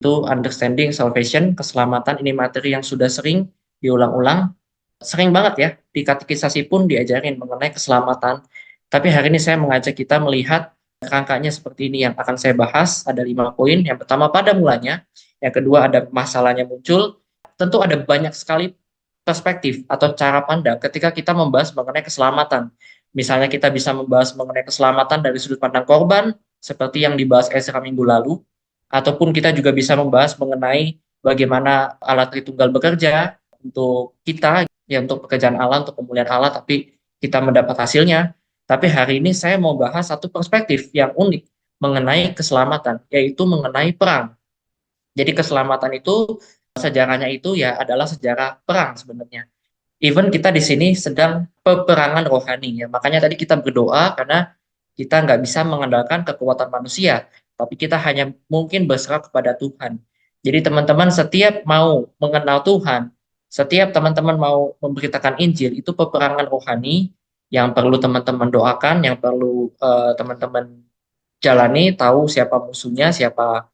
Itu understanding salvation, keselamatan ini materi yang sudah sering diulang-ulang, sering banget ya, di katekisasi pun diajarin mengenai keselamatan. Tapi hari ini saya mengajak kita melihat rangkanya seperti ini yang akan saya bahas, ada 5 poin. Yang pertama pada mulanya, yang kedua ada masalahnya muncul, tentu ada banyak sekali perspektif atau cara pandang ketika kita membahas mengenai keselamatan. Misalnya kita bisa membahas mengenai keselamatan dari sudut pandang korban, seperti yang dibahas Ezra minggu lalu, ataupun kita juga bisa membahas mengenai bagaimana alat Tritunggal bekerja untuk kita, ya untuk pekerjaan Allah, untuk kemuliaan Allah, tapi kita mendapat hasilnya. Tapi hari ini saya mau bahas satu perspektif yang unik mengenai keselamatan, yaitu mengenai perang. Jadi keselamatan itu sejarahnya itu ya adalah sejarah perang sebenarnya. Even kita di sini sedang peperangan rohani ya. Makanya tadi kita berdoa karena kita nggak bisa mengandalkan kekuatan manusia, tapi kita hanya mungkin berserah kepada Tuhan. Jadi teman-teman setiap mau mengenal Tuhan, setiap teman-teman mau memberitakan Injil, itu peperangan rohani yang perlu teman-teman doakan, yang perlu teman-teman jalani, tahu siapa musuhnya, siapa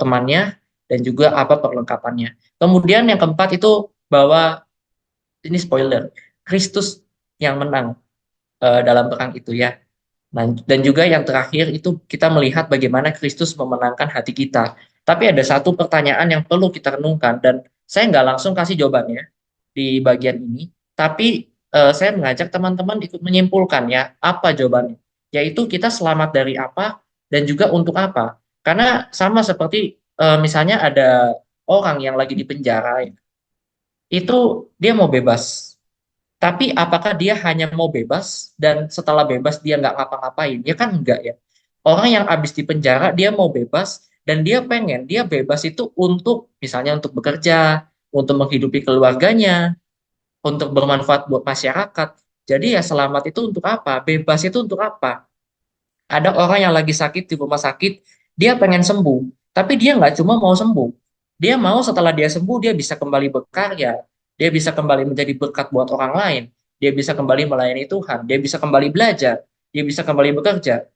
temannya, dan juga apa perlengkapannya. Kemudian yang keempat itu bahwa ini spoiler, Kristus yang menang dalam perang itu ya. Nah, dan juga yang terakhir itu kita melihat bagaimana Kristus memenangkan hati kita. Tapi ada satu pertanyaan yang perlu kita renungkan dan saya nggak langsung kasih jawabannya di bagian ini, tapi saya mengajak teman-teman ikut menyimpulkan ya apa jawabannya. Yaitu kita selamat dari apa dan juga untuk apa. Karena sama seperti misalnya ada orang yang lagi di penjara, itu dia mau bebas. Tapi apakah dia hanya mau bebas dan setelah bebas dia nggak ngapa-ngapain? Ya kan enggak ya. Orang yang habis di penjara dia mau bebas dan dia pengen dia bebas itu untuk misalnya untuk bekerja, untuk menghidupi keluarganya, untuk bermanfaat buat masyarakat. Jadi ya selamat itu untuk apa? Bebas itu untuk apa? Ada orang yang lagi sakit di rumah sakit, dia pengen sembuh, tapi dia nggak cuma mau sembuh. Dia mau setelah dia sembuh, dia bisa kembali berkarya, dia bisa kembali menjadi berkat buat orang lain, dia bisa kembali melayani Tuhan, dia bisa kembali belajar, dia bisa kembali bekerja.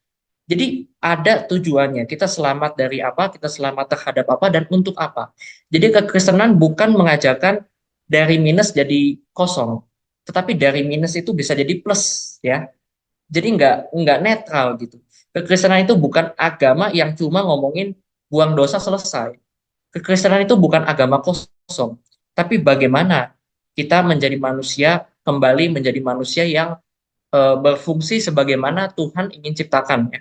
Jadi ada tujuannya, kita selamat dari apa, kita selamat terhadap apa, dan untuk apa. Jadi kekristenan bukan mengajarkan dari minus jadi kosong, tetapi dari minus itu bisa jadi plus, ya. Jadi nggak netral gitu. Kekristenan itu bukan agama yang cuma ngomongin buang dosa selesai. Kekristenan itu bukan agama kosong, tapi bagaimana kita menjadi manusia kembali menjadi manusia yang berfungsi sebagaimana Tuhan ingin ciptakan ya.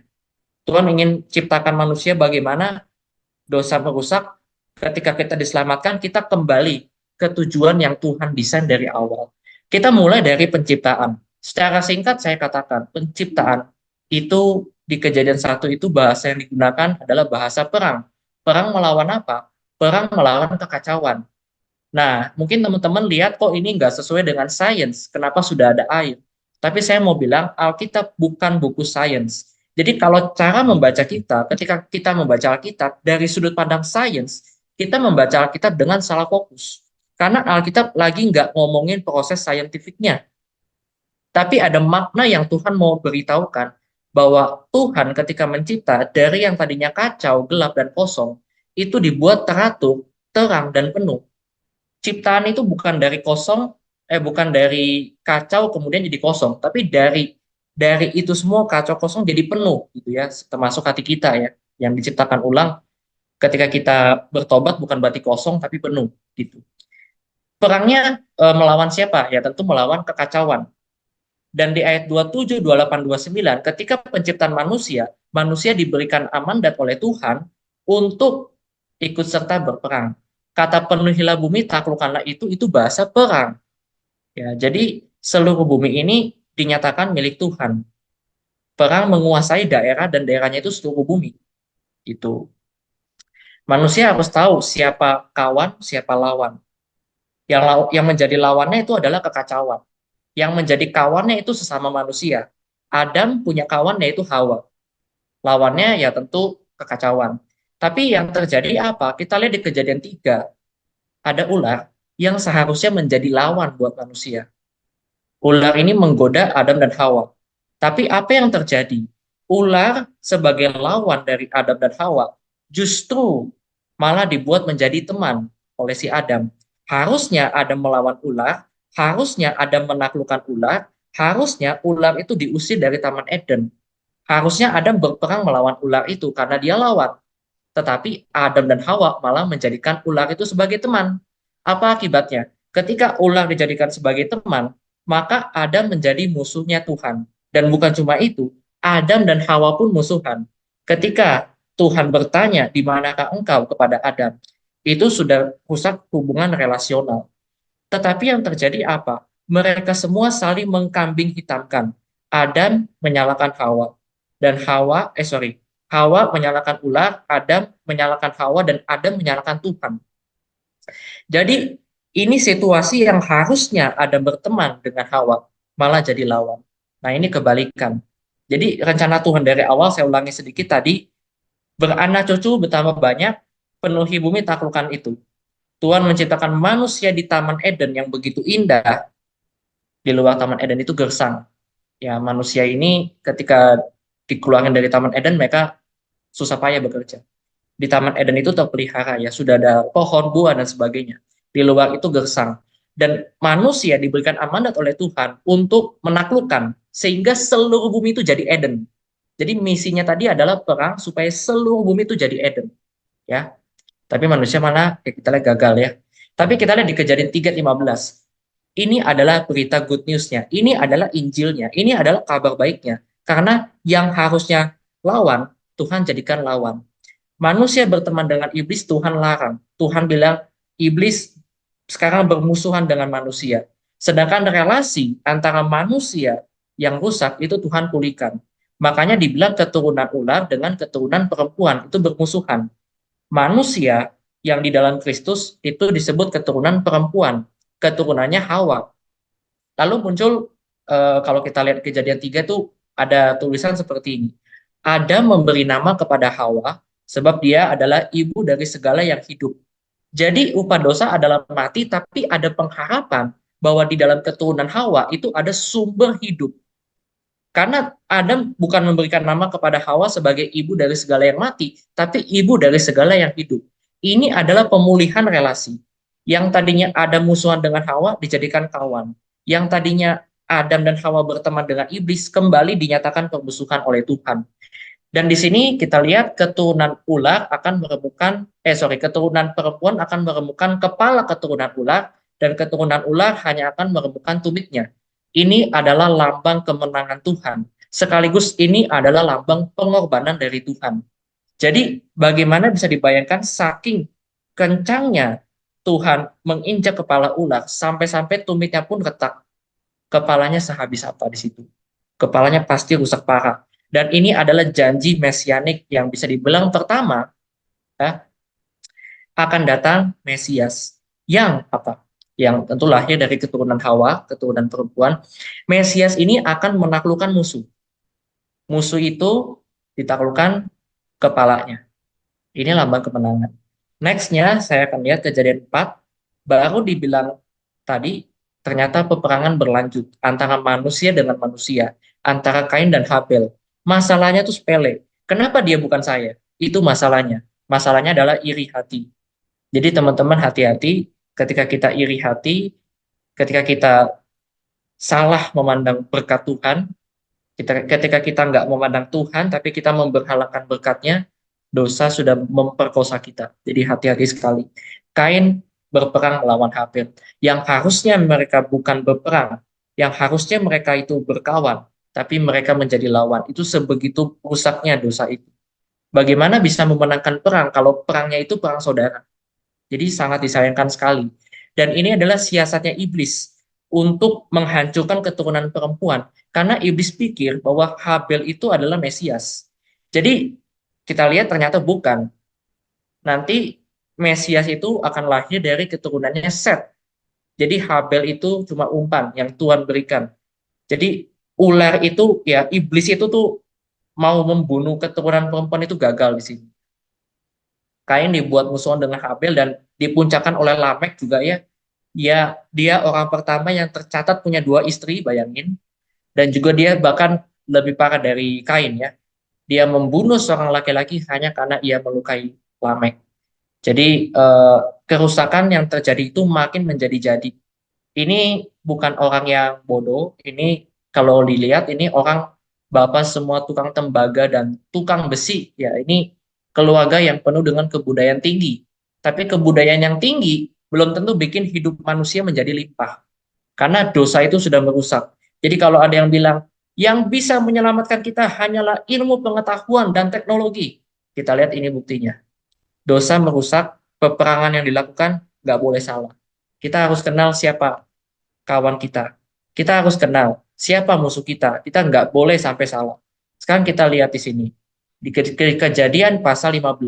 Tuhan ingin ciptakan manusia bagaimana dosa merusak, ketika kita diselamatkan kita kembali ke tujuan yang Tuhan desain dari awal. Kita mulai dari penciptaan. Secara singkat saya katakan, penciptaan itu di Kejadian 1 itu bahasa yang digunakan adalah bahasa perang. Perang melawan apa? Perang melawan kekacauan. Nah, mungkin teman-teman lihat kok ini nggak sesuai dengan sains, kenapa sudah ada air. Tapi saya mau bilang, Alkitab bukan buku sains. Jadi kalau cara membaca kita, ketika kita membaca Alkitab dari sudut pandang sains, kita membaca Alkitab dengan salah fokus. Karena Alkitab lagi nggak ngomongin proses saintifiknya, tapi ada makna yang Tuhan mau beritahukan, bahwa Tuhan ketika mencipta dari yang tadinya kacau, gelap, dan kosong, itu dibuat teratur, terang, dan penuh. Ciptaan itu bukan dari kosong, bukan dari kacau kemudian jadi kosong, tapi dari itu semua kacau kosong jadi penuh gitu ya, termasuk hati kita ya, yang diciptakan ulang ketika kita bertobat bukan berarti kosong tapi penuh gitu. Perangnya melawan siapa? Ya tentu melawan kekacauan. Dan di ayat 27, 28, 29, ketika penciptaan manusia, manusia diberikan amanat oleh Tuhan untuk ikut serta berperang. Kata penuhilah bumi, taklukkanlah itu bahasa perang. Ya, jadi seluruh bumi ini dinyatakan milik Tuhan. Perang menguasai daerah dan daerahnya itu seluruh bumi. Itu. Manusia harus tahu siapa kawan, siapa lawan. Yang menjadi lawannya itu adalah kekacauan. Yang menjadi kawannya itu sesama manusia. Adam punya kawan yaitu Hawa. Lawannya ya tentu kekacauan. Tapi yang terjadi apa? Kita lihat di Kejadian 3, ada ular yang seharusnya menjadi lawan buat manusia. Ular ini menggoda Adam dan Hawa. Tapi apa yang terjadi? Ular sebagai lawan dari Adam dan Hawa justru malah dibuat menjadi teman oleh si Adam. Harusnya Adam melawan ular, harusnya Adam menaklukkan ular, harusnya ular itu diusir dari Taman Eden. Harusnya Adam berperang melawan ular itu karena dia lawan. Tetapi Adam dan Hawa malah menjadikan ular itu sebagai teman. Apa akibatnya? Ketika ular dijadikan sebagai teman, maka Adam menjadi musuhnya Tuhan. Dan bukan cuma itu, Adam dan Hawa pun musuhan. Ketika Tuhan bertanya, di manakah engkau kepada Adam? Itu sudah rusak hubungan relasional. Tetapi yang terjadi apa? Mereka semua saling mengkambing hitamkan. Adam menyalahkan Hawa. Dan Hawa menyalahkan ular, Adam menyalahkan Hawa, dan Adam menyalahkan Tuhan. Jadi ini situasi yang harusnya Adam berteman dengan Hawa, malah jadi lawan. Nah ini kebalikan. Jadi rencana Tuhan dari awal, saya ulangi sedikit tadi, beranak cucu betapa banyak, penuhi bumi taklukkan itu. Tuhan menciptakan manusia di Taman Eden yang begitu indah, di luar Taman Eden itu gersang. Ya, manusia ini ketika dikeluarkan dari Taman Eden, mereka susah payah bekerja. Di Taman Eden itu terpelihara, ya sudah ada pohon, buah, dan sebagainya. Di luar itu gersang. Dan manusia diberikan amanat oleh Tuhan untuk menaklukkan, sehingga seluruh bumi itu jadi Eden. Jadi misinya tadi adalah perang supaya seluruh bumi itu jadi Eden. Ya, tapi manusia mana? Ya, kita lihat gagal ya. Tapi kita lihat di Kejadian 3:15. Ini adalah berita good news-nya. Ini adalah Injilnya. Ini adalah kabar baiknya. Karena yang harusnya lawan, Tuhan jadikan lawan. Manusia berteman dengan iblis, Tuhan larang. Tuhan bilang, iblis sekarang bermusuhan dengan manusia. Sedangkan relasi antara manusia yang rusak, itu Tuhan pulihkan. Makanya dibilang keturunan ular dengan keturunan perempuan, itu bermusuhan. Manusia yang di dalam Kristus itu disebut keturunan perempuan, keturunannya Hawa. Lalu muncul kalau kita lihat Kejadian 3 tuh ada tulisan seperti ini. Adam memberi nama kepada Hawa sebab dia adalah ibu dari segala yang hidup. Jadi upah dosa adalah mati, tapi ada pengharapan bahwa di dalam keturunan Hawa itu ada sumber hidup. Karena Adam bukan memberikan nama kepada Hawa sebagai ibu dari segala yang mati, tapi ibu dari segala yang hidup. Ini adalah pemulihan relasi. Yang tadinya Adam musuhan dengan Hawa dijadikan kawan. Yang tadinya Adam dan Hawa berteman dengan iblis kembali dinyatakan permusuhan oleh Tuhan. Dan di sini kita lihat keturunan ular akan keturunan perempuan akan meremukkan kepala keturunan ular, dan keturunan ular hanya akan meremukkan tumitnya. Ini adalah lambang kemenangan Tuhan. Sekaligus ini adalah lambang pengorbanan dari Tuhan. Jadi bagaimana bisa dibayangkan saking kencangnya Tuhan menginjak kepala ular sampai-sampai tumitnya pun retak. Kepalanya sehabis apa di situ? Kepalanya pasti rusak parah. Dan ini adalah janji mesianik yang bisa dibilang pertama, ya, akan datang Mesias yang apa? Yang tentu lahir dari keturunan Hawa, keturunan perempuan. Mesias ini akan menaklukkan musuh. Musuh itu ditaklukkan kepalanya. Ini lambang kemenangan. Next-nya saya akan lihat Kejadian 4, baru dibilang tadi ternyata peperangan berlanjut antara manusia dengan manusia, antara Kain dan Habel. Masalahnya itu sepele. Kenapa dia bukan saya? Itu masalahnya. Masalahnya adalah iri hati. Jadi teman-teman hati-hati ketika kita iri hati, ketika kita salah memandang berkat Tuhan, ketika kita nggak memandang Tuhan, tapi kita memberhalakan berkatnya, dosa sudah memperkosa kita. Jadi hati-hati sekali. Kain berperang melawan Habel. Yang harusnya mereka bukan berperang, yang harusnya mereka itu berkawan, tapi mereka menjadi lawan. Itu sebegitu rusaknya dosa itu. Bagaimana bisa memenangkan perang kalau perangnya itu perang saudara? Jadi sangat disayangkan sekali. Dan ini adalah siasatnya iblis untuk menghancurkan keturunan perempuan. Karena iblis pikir bahwa Habel itu adalah Mesias. Jadi kita lihat ternyata bukan. Nanti Mesias itu akan lahir dari keturunannya Set. Jadi Habel itu cuma umpan yang Tuhan berikan. Jadi ular itu, ya iblis itu tuh mau membunuh keturunan perempuan itu gagal di sini. Kain dibuat musuhan dengan Habel dan dipuncakkan oleh Lamek juga ya. Ya, dia orang pertama yang tercatat punya 2 istri, bayangin. Dan juga dia bahkan lebih parah dari Kain ya. Dia membunuh seorang laki-laki hanya karena ia melukai Lamek. Jadi kerusakan yang terjadi itu makin menjadi-jadi. Ini bukan orang yang bodoh, ini kalau dilihat ini orang bapak semua tukang tembaga dan tukang besi. Ya, ini keluarga yang penuh dengan kebudayaan tinggi. Tapi kebudayaan yang tinggi belum tentu bikin hidup manusia menjadi limpah. Karena dosa itu sudah merusak. Jadi kalau ada yang bilang, yang bisa menyelamatkan kita hanyalah ilmu pengetahuan dan teknologi. Kita lihat ini buktinya. Dosa merusak, peperangan yang dilakukan nggak boleh salah. Kita harus kenal siapa kawan kita. Kita harus kenal siapa musuh kita. Kita nggak boleh sampai salah. Sekarang kita lihat di sini. Di Kejadian pasal 15.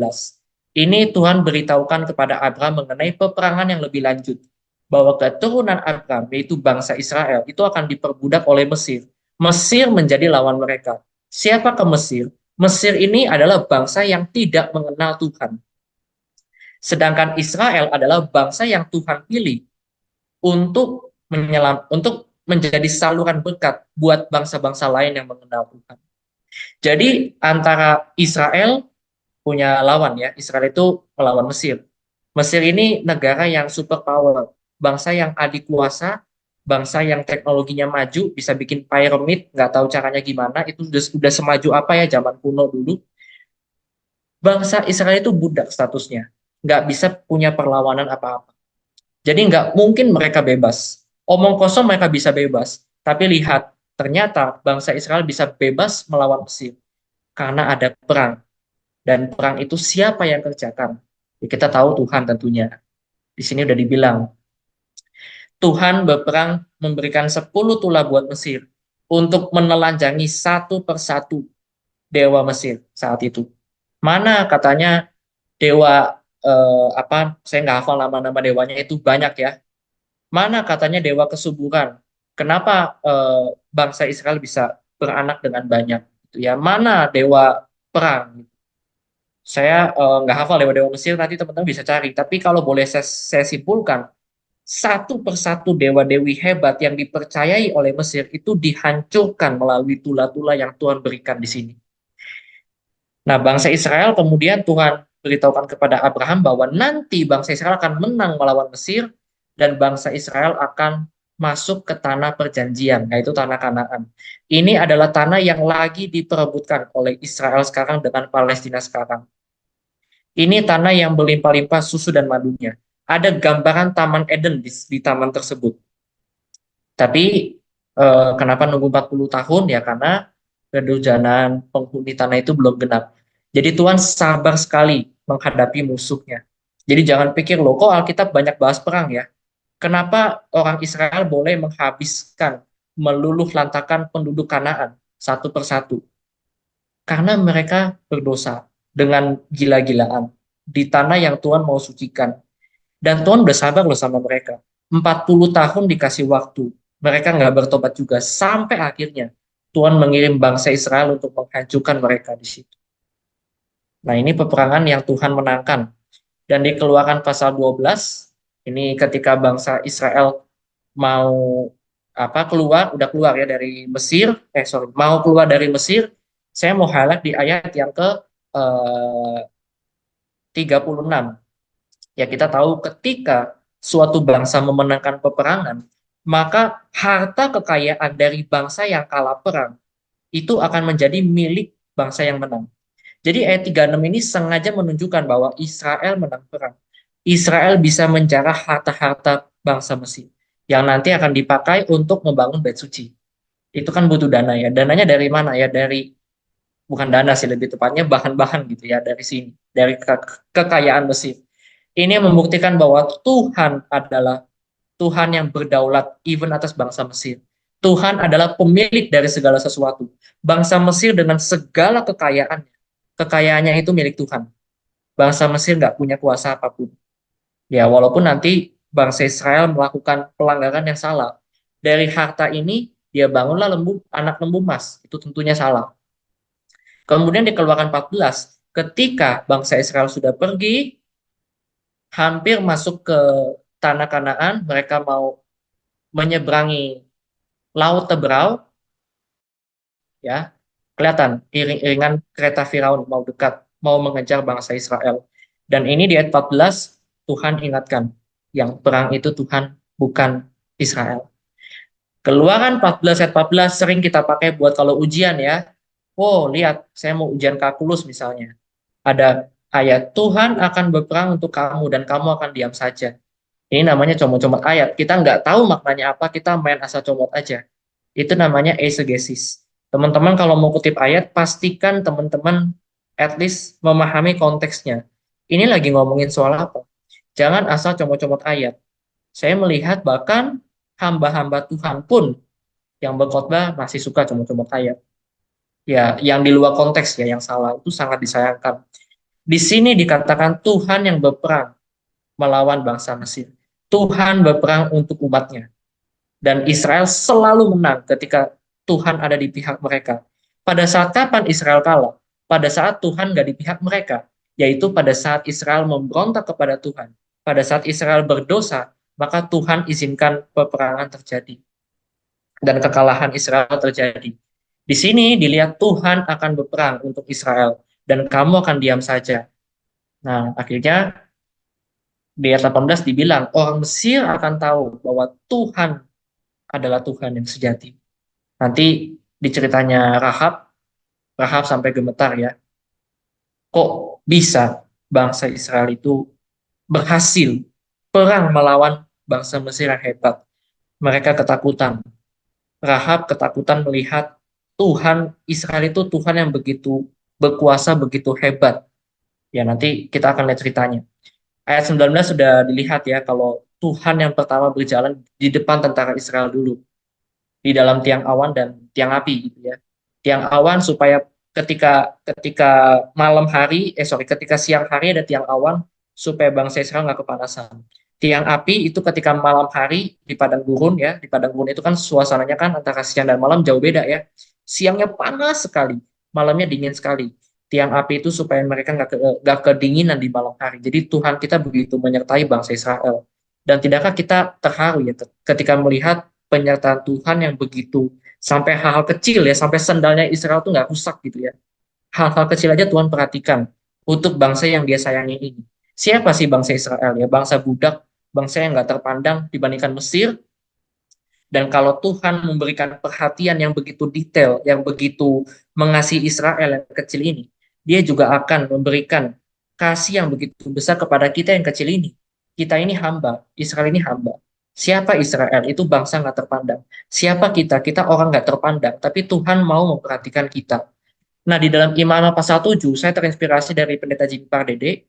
Ini Tuhan beritahukan kepada Abraham mengenai peperangan yang lebih lanjut. Bahwa keturunan Abraham, yaitu bangsa Israel, itu akan diperbudak oleh Mesir. Mesir menjadi lawan mereka. Siapa ke Mesir? Mesir ini adalah bangsa yang tidak mengenal Tuhan. Sedangkan Israel adalah bangsa yang Tuhan pilih untuk menjadi saluran berkat buat bangsa-bangsa lain yang mengenal Tuhan. Jadi antara Israel punya lawan ya, Israel itu melawan Mesir. Mesir ini negara yang superpower, bangsa yang adik kuasa, bangsa yang teknologinya maju, bisa bikin piramid, nggak tahu caranya gimana, itu sudah semaju apa ya zaman kuno dulu. Bangsa Israel itu budak statusnya, nggak bisa punya perlawanan apa-apa. Jadi nggak mungkin mereka bebas. Omong kosong mereka bisa bebas. Tapi lihat, ternyata bangsa Israel bisa bebas melawan Mesir. Karena ada perang. Dan perang itu siapa yang kerjakan? Ya, kita tahu Tuhan tentunya. Di sini udah dibilang. Tuhan berperang memberikan 10 tulah buat Mesir. Untuk menelanjangi satu persatu dewa Mesir saat itu. Mana katanya dewa apa? Saya nggak hafal nama-nama dewanya itu banyak ya. Mana katanya dewa kesuburan? Kenapa bangsa Israel bisa beranak dengan banyak? Gitu ya, mana dewa perang? Saya nggak hafal dewa-dewa Mesir, nanti teman-teman bisa cari. Tapi kalau boleh saya simpulkan, satu persatu dewa-dewi hebat yang dipercayai oleh Mesir itu dihancurkan melalui tula-tula yang Tuhan berikan di sini. Nah, bangsa Israel kemudian Tuhan beritahukan kepada Abraham bahwa nanti bangsa Israel akan menang melawan Mesir dan bangsa Israel akan masuk ke tanah perjanjian, yaitu tanah Kanaan. Ini adalah tanah yang lagi diperebutkan oleh Israel sekarang dengan Palestina sekarang. Ini tanah yang berlimpah-limpah susu dan madunya. Ada gambaran Taman Eden di taman tersebut. Tapi kenapa nunggu 40 tahun? Ya karena kehujanan penghuni tanah itu belum genap. Jadi Tuhan sabar sekali menghadapi musuhnya. Jadi jangan pikir loh, kok Alkitab banyak bahas perang ya? Kenapa orang Israel boleh menghabiskan, meluluh lantakan penduduk Kanaan satu persatu? Karena mereka berdosa dengan gila-gilaan di tanah yang Tuhan mau sucikan. Dan Tuhan udah sabar loh sama mereka. 40 tahun dikasih waktu. Mereka nggak bertobat juga. Sampai akhirnya Tuhan mengirim bangsa Israel untuk menghancurkan mereka di situ. Nah, ini peperangan yang Tuhan menangkan. Dan di Keluaran pasal 12, ini ketika bangsa Israel mau udah keluar ya dari Mesir, mau keluar dari Mesir, saya mau highlight di ayat yang ke 36. Ya, kita tahu ketika suatu bangsa memenangkan peperangan, maka harta kekayaan dari bangsa yang kalah perang itu akan menjadi milik bangsa yang menang. Jadi ayat 36 ini sengaja menunjukkan bahwa Israel menang perang. Israel bisa menjarah harta-harta bangsa Mesir yang nanti akan dipakai untuk membangun bait suci. Itu kan butuh dana ya. Dananya dari mana ya? Bukan dana sih, lebih tepatnya bahan-bahan gitu ya, dari sini, dari kekayaan Mesir. Ini membuktikan bahwa Tuhan adalah Tuhan yang berdaulat even atas bangsa Mesir. Tuhan adalah pemilik dari segala sesuatu. Bangsa Mesir dengan segala kekayaannya itu milik Tuhan. Bangsa Mesir nggak punya kuasa apapun. Ya, walaupun nanti bangsa Israel melakukan pelanggaran yang salah. Dari harta ini, dia bangunlah anak lembu emas. Itu tentunya salah. Kemudian di Keluaran 14, ketika bangsa Israel sudah pergi, hampir masuk ke tanah Kanaan, mereka mau menyeberangi Laut Teberau, ya, kelihatan iring-iringan kereta Firaun mau dekat, mau mengejar bangsa Israel. Dan ini di ayat 14, Tuhan ingatkan, yang perang itu Tuhan, bukan Israel. Keluaran 14 ayat 14 sering kita pakai buat kalau ujian ya. Oh, lihat, saya mau ujian kalkulus misalnya. Ada ayat, Tuhan akan berperang untuk kamu dan kamu akan diam saja. Ini namanya comot-comot ayat. Kita nggak tahu maknanya apa, kita main asal comot aja. Itu namanya eisegesis. Teman-teman kalau mau kutip ayat, pastikan teman-teman at least memahami konteksnya. Ini lagi ngomongin soal apa? Jangan asal comot-comot ayat. Saya melihat bahkan hamba-hamba Tuhan pun yang berkhotbah masih suka comot-comot ayat. Ya, yang di luar konteks ya, yang salah itu sangat disayangkan. Di sini dikatakan Tuhan yang berperang melawan bangsa Mesir. Tuhan berperang untuk umatnya. Dan Israel selalu menang ketika Tuhan ada di pihak mereka. Pada saat kapan Israel kalah? Pada saat Tuhan nggak di pihak mereka. Yaitu pada saat Israel memberontak kepada Tuhan. Pada saat Israel berdosa, maka Tuhan izinkan peperangan terjadi. Dan kekalahan Israel terjadi. Di sini dilihat Tuhan akan berperang untuk Israel. Dan kamu akan diam saja. Nah, akhirnya di ayat 18 dibilang, orang Mesir akan tahu bahwa Tuhan adalah Tuhan yang sejati. Nanti di ceritanya Rahab, Rahab sampai gemetar ya. Kok bisa bangsa Israel itu berhasil perang melawan bangsa Mesir yang hebat? Mereka ketakutan. Rahab ketakutan melihat Tuhan Israel itu Tuhan yang begitu berkuasa, begitu hebat. Ya nanti kita akan lihat ceritanya. Ayat 19 sudah dilihat ya kalau Tuhan yang pertama berjalan di depan tentara Israel dulu. Di dalam tiang awan dan tiang api gitu ya. Tiang awan supaya ketika ketika malam hari ketika siang hari ada tiang awan supaya bangsa Israel nggak kepanasan. Tiang api itu ketika malam hari di padang gurun ya, di padang gurun itu kan suasananya kan antara siang dan malam jauh beda ya. Siangnya panas sekali, malamnya dingin sekali. Tiang api itu supaya mereka nggak kedinginan di malam hari. Jadi Tuhan kita begitu menyertai bangsa Israel. Dan tidakkah kita terharu ya ketika melihat penyertaan Tuhan yang begitu sampai hal-hal kecil ya, sampai sendalnya Israel tuh nggak rusak gitu ya. Hal-hal kecil aja Tuhan perhatikan untuk bangsa yang dia sayangi ini. Siapa sih bangsa Israel ya? Bangsa budak, bangsa yang nggak terpandang dibandingkan Mesir. Dan kalau Tuhan memberikan perhatian yang begitu detail, yang begitu mengasihi Israel yang kecil ini, dia juga akan memberikan kasih yang begitu besar kepada kita yang kecil ini. Kita ini hamba, Israel ini hamba. Siapa Israel? Itu bangsa nggak terpandang. Siapa kita? Kita orang nggak terpandang, tapi Tuhan mau memperhatikan kita. Nah, di dalam Imam pasal 7, saya terinspirasi dari Pendeta Jimmy Pardede,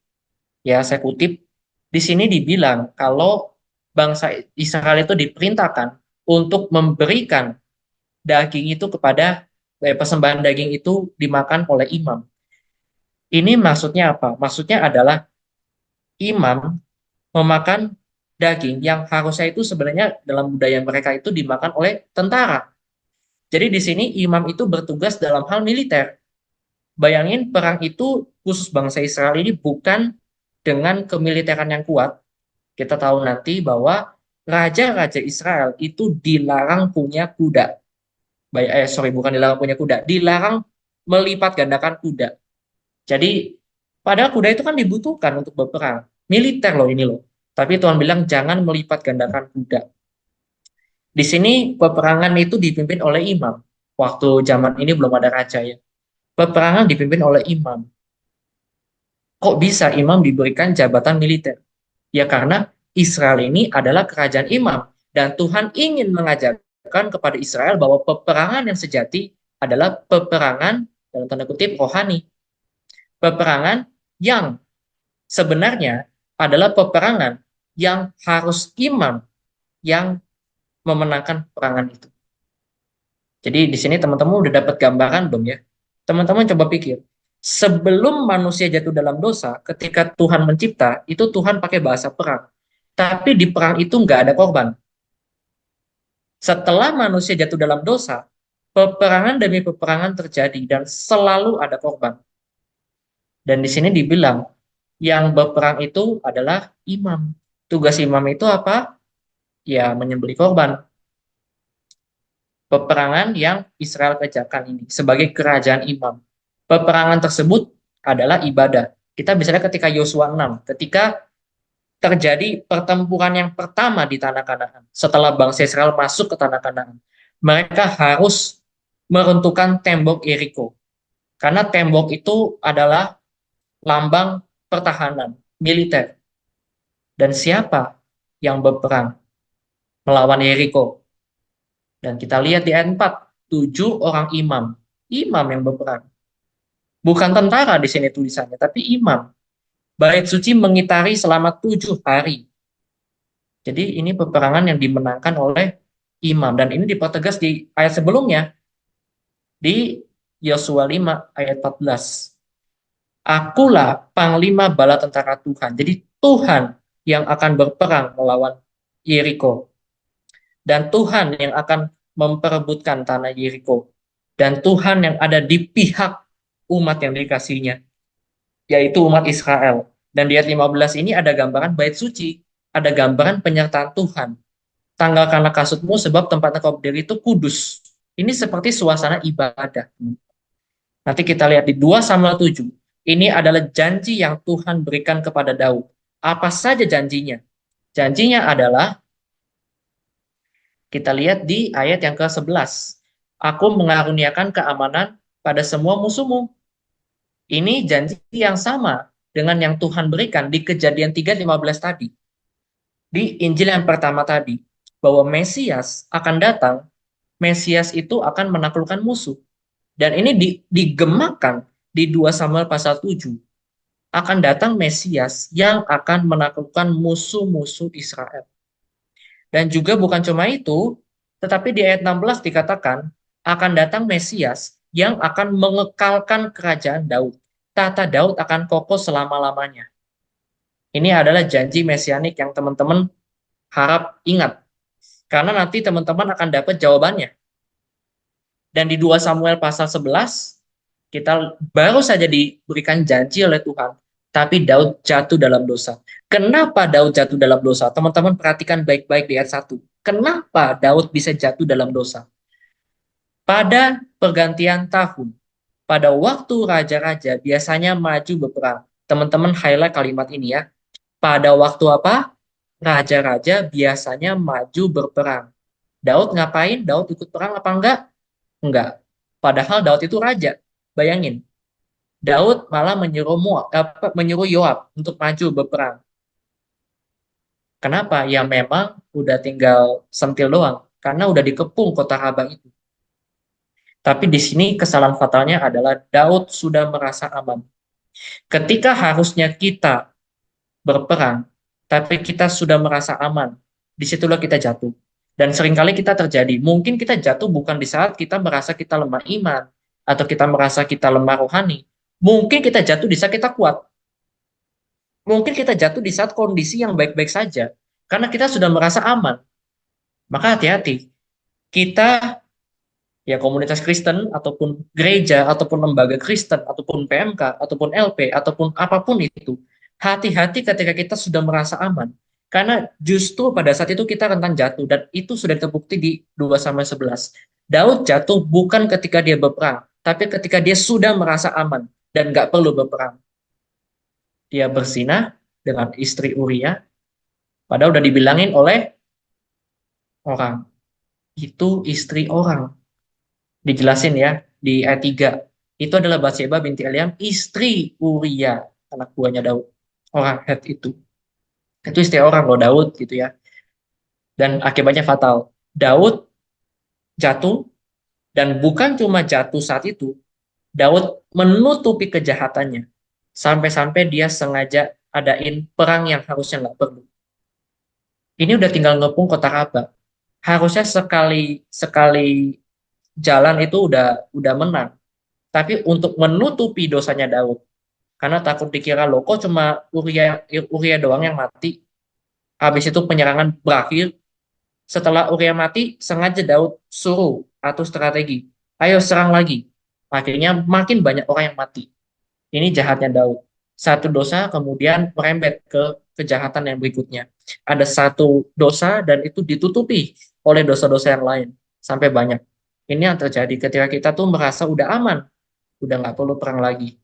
ya saya kutip, di sini dibilang kalau bangsa Israel itu diperintahkan untuk memberikan daging itu kepada persembahan daging itu dimakan oleh imam. Ini maksudnya apa? Maksudnya adalah imam memakan daging yang harusnya itu sebenarnya dalam budaya mereka itu dimakan oleh tentara. Jadi di sini imam itu bertugas dalam hal militer. Bayangin perang itu khusus bangsa Israel ini bukan dengan kemiliteran yang kuat. Kita tahu nanti bahwa raja-raja Israel itu dilarang punya kuda. Bukan dilarang punya kuda, dilarang melipat gandakan kuda. Jadi padahal kuda itu kan dibutuhkan untuk berperang. Militer loh ini loh. Tapi Tuhan bilang jangan melipat gandakan kuda. Di sini peperangan itu dipimpin oleh imam. Waktu zaman ini belum ada raja ya. Peperangan dipimpin oleh imam. Kok bisa imam diberikan jabatan militer? Ya karena Israel ini adalah kerajaan imam. Dan Tuhan ingin mengajarkan kepada Israel bahwa peperangan yang sejati adalah peperangan dalam tanda kutip rohani. Peperangan yang sebenarnya adalah peperangan yang harus imam yang memenangkan peperangan itu. Jadi di sini teman-teman udah dapat gambaran belum ya? Teman-teman coba pikir, sebelum manusia jatuh dalam dosa, ketika Tuhan mencipta, itu Tuhan pakai bahasa perang. Tapi di perang itu nggak ada korban. Setelah manusia jatuh dalam dosa, peperangan demi peperangan terjadi dan selalu ada korban. Dan di sini dibilang, yang berperang itu adalah imam. Tugas imam itu apa? Ya, menyembelih korban. Peperangan yang Israel kerjakan ini sebagai kerajaan imam. Peperangan tersebut adalah ibadah. Kita bisa lihat ketika Yosua 6, ketika terjadi pertempuran yang pertama di tanah Kanaan. Setelah bangsa Israel masuk ke tanah Kanaan, mereka harus meruntuhkan tembok Yeriko. Karena tembok itu adalah lambang pertahanan militer. Dan siapa yang berperang melawan Yeriko? Dan kita lihat di ayat 4, 7 orang imam. Imam yang berperang. Bukan tentara di sini tulisannya, tapi imam. Bait suci mengitari selama 7 hari. Jadi ini peperangan yang dimenangkan oleh imam. Dan ini dipertegas di ayat sebelumnya, di Yosua 5 ayat 14. Akulah panglima bala tentara Tuhan. Jadi Tuhan yang akan berperang melawan Yeriko. Dan Tuhan yang akan memperebutkan tanah Yeriko. Dan Tuhan yang ada di pihak umat yang dikasihnya, yaitu umat Israel. Dan di ayat 15 ini ada gambaran bait suci. Ada gambaran penyertaan Tuhan. Tanggalkanlah kasutmu sebab tempat engkau berdiri itu kudus. Ini seperti suasana ibadah. Nanti kita lihat di 2 Samuel 7. Ini adalah janji yang Tuhan berikan kepada Daud. Apa saja janjinya? Janjinya adalah, kita lihat di ayat yang ke-11. Aku mengaruniakan keamanan pada semua musuhmu. Ini janji yang sama dengan yang Tuhan berikan di Kejadian 3:15 tadi. Di Injil yang pertama tadi, bahwa Mesias akan datang, Mesias itu akan menaklukkan musuh. Dan ini digemakan di 2 Samuel pasal 7. Akan datang Mesias yang akan menaklukkan musuh-musuh Israel. Dan juga bukan cuma itu, tetapi di ayat 16 dikatakan, akan datang Mesias yang akan mengekalkan kerajaan Daud. Tata Daud akan kokoh selama-lamanya. Ini adalah janji mesianik yang teman-teman harap ingat. Karena nanti teman-teman akan dapat jawabannya. Dan di 2 Samuel pasal 11, kita baru saja diberikan janji oleh Tuhan, tapi Daud jatuh dalam dosa. Kenapa Daud jatuh dalam dosa? Teman-teman perhatikan baik-baik di ayat 1. Kenapa Daud bisa jatuh dalam dosa? Pada pergantian tahun, pada waktu raja-raja biasanya maju berperang. Teman-teman highlight kalimat ini ya. Pada waktu apa? Raja-raja biasanya maju berperang. Daud ngapain? Daud ikut perang apa enggak? Enggak. Padahal Daud itu raja. Bayangin. Daud malah menyuruh Yoab untuk maju berperang. Kenapa? Ya memang udah tinggal sentil doang. Karena udah dikepung kota Rabah itu. Tapi di sini kesalahan fatalnya adalah Daud sudah merasa aman. Ketika harusnya kita berperang, tapi kita sudah merasa aman, disitulah kita jatuh. Dan seringkali kita terjadi, mungkin kita jatuh bukan di saat kita merasa kita lemah iman, atau kita merasa kita lemah rohani. Mungkin kita jatuh di saat kita kuat. Mungkin kita jatuh di saat kondisi yang baik-baik saja, karena kita sudah merasa aman. Maka hati-hati, kita, ya komunitas Kristen, ataupun gereja, ataupun lembaga Kristen, ataupun PMK, ataupun LP, ataupun apapun itu, hati-hati ketika kita sudah merasa aman. Karena justru pada saat itu kita rentan jatuh, dan itu sudah terbukti di 2-11. Daud jatuh bukan ketika dia berperang, tapi ketika dia sudah merasa aman, dan nggak perlu berperang. Dia berzinah dengan istri Uria, padahal udah dibilangin oleh orang. Itu istri orang. Dijelasin ya, di ayat 3. Itu adalah Batseba binti Eliam, istri Uria, anak buahnya Daud. Orang Het itu. Itu istri orang loh Daud gitu ya. Dan akibatnya fatal. Daud jatuh, dan bukan cuma jatuh saat itu, Daud menutupi kejahatannya. Sampai-sampai dia sengaja adain perang yang harusnya nggak perlu. Ini udah tinggal ngepung kota Rabah. Harusnya sekali jalan itu udah menang. Tapi untuk menutupi dosanya Daud, karena takut dikira loh kok cuma Uria doang yang mati. Habis itu penyerangan berakhir. Setelah Uria mati, sengaja Daud suruh atau strategi, ayo serang lagi. Akhirnya makin banyak orang yang mati. Ini jahatnya Daud. Satu dosa kemudian merembet ke kejahatan yang berikutnya. Ada satu dosa dan itu ditutupi oleh dosa-dosa yang lain. Sampai banyak. Ini yang terjadi ketika kita tuh merasa udah aman. Udah nggak perlu perang lagi.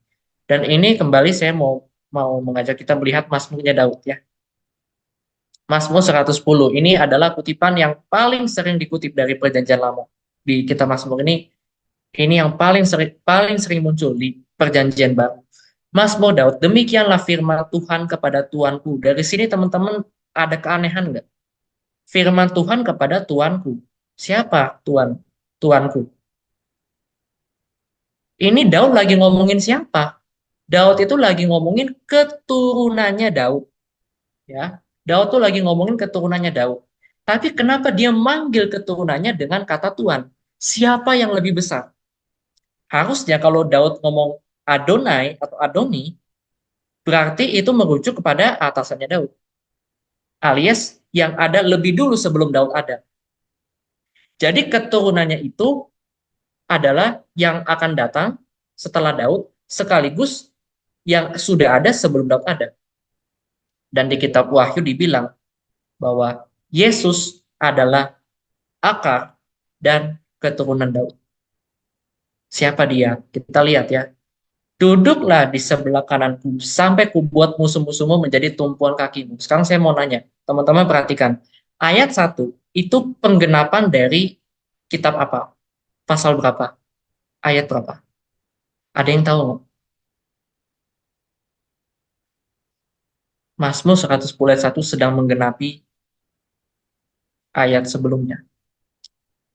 Dan ini kembali saya mau mau mengajak kita melihat Mazmurnya Daud ya. Mazmur 110 ini adalah kutipan yang paling sering dikutip dari Perjanjian Lama. Di kitab Mazmur ini yang paling sering muncul di Perjanjian Baru. Mazmur Daud, demikianlah firman Tuhan kepada Tuanku. Dari sini teman-teman ada keanehan nggak? Firman Tuhan kepada Tuanku. Siapa Tuan? Tuanku. Ini Daud lagi ngomongin siapa? Daud itu lagi ngomongin keturunannya Daud. Ya, Daud tuh lagi ngomongin keturunannya Daud. Tapi kenapa dia manggil keturunannya dengan kata Tuhan? Siapa yang lebih besar? Harusnya kalau Daud ngomong Adonai atau Adoni, berarti itu merujuk kepada atasannya Daud. Alias yang ada lebih dulu sebelum Daud ada. Jadi keturunannya itu adalah yang akan datang setelah Daud, sekaligus yang sudah ada sebelum Daud ada. Dan di kitab Wahyu dibilang bahwa Yesus adalah akar dan keturunan Daud. Siapa dia? Kita lihat ya. Duduklah di sebelah kananku sampai kubuat musuh-musuhmu menjadi tumpuan kakimu. Sekarang saya mau nanya, teman-teman perhatikan. Ayat 1 itu penggenapan dari kitab apa? Pasal berapa? Ayat berapa? Ada yang tahu nggak? Mazmur 110 ayat 1 sedang menggenapi ayat sebelumnya,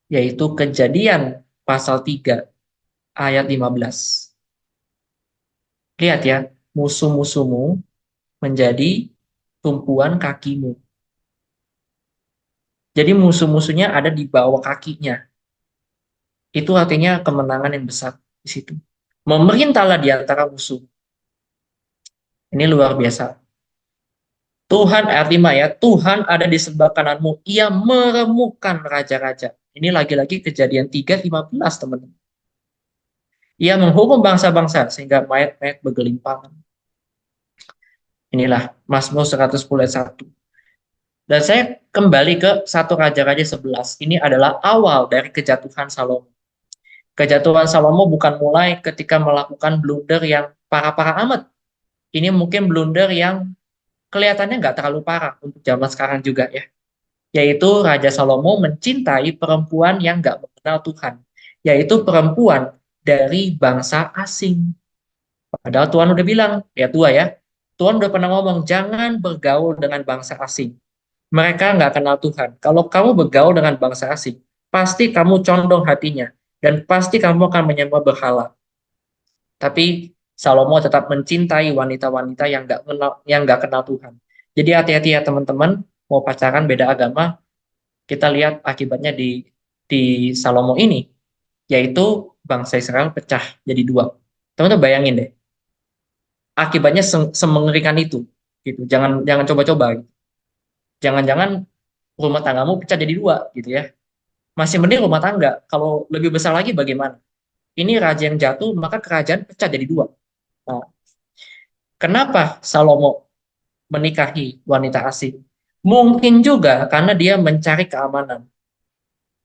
yaitu Kejadian pasal 3 ayat 15. Lihat ya, musuh-musuhmu menjadi tumpuan kakimu. Jadi musuh-musuhnya ada di bawah kakinya. Itu artinya kemenangan yang besar di situ. Memerintahlah di antara musuh. Ini luar biasa. Tuhan ayat 5 ya, Tuhan ada di sebelah kananmu, ia meremukkan raja-raja. Ini lagi-lagi Kejadian 3:15 teman-teman. Ia menghukum bangsa-bangsa sehingga mayat-mayat bergelimpangan. Inilah Mazmur 110 ayat 1. Dan saya kembali ke 1 Raja-Raja 11. Ini adalah awal dari kejatuhan Salomo. Kejatuhan Salomo bukan mulai ketika melakukan blunder yang parah-parah amat. Ini mungkin blunder yang kelihatannya nggak terlalu parah untuk zaman sekarang juga ya. Yaitu Raja Salomo mencintai perempuan yang nggak mengenal Tuhan. Yaitu perempuan dari bangsa asing. Padahal Tuhan udah bilang, ya tua ya, Tuhan udah pernah ngomong, jangan bergaul dengan bangsa asing. Mereka nggak kenal Tuhan. Kalau kamu bergaul dengan bangsa asing, pasti kamu condong hatinya. Dan pasti kamu akan menyembah berhala. Tapi Salomo tetap mencintai wanita-wanita yang nggak kenal Tuhan. Jadi hati-hati ya teman-teman, mau pacaran beda agama, kita lihat akibatnya di Salomo ini, yaitu bangsa Israel pecah jadi dua. Teman-teman bayangin deh, akibatnya semengerikan itu, gitu. Jangan jangan coba-coba. Gitu. Jangan-jangan rumah tanggamu pecah jadi dua, gitu ya. Masih mending rumah tangga. Kalau lebih besar lagi bagaimana? Ini raja yang jatuh, maka kerajaan pecah jadi dua. Nah, kenapa Salomo menikahi wanita asing? Mungkin juga karena dia mencari keamanan,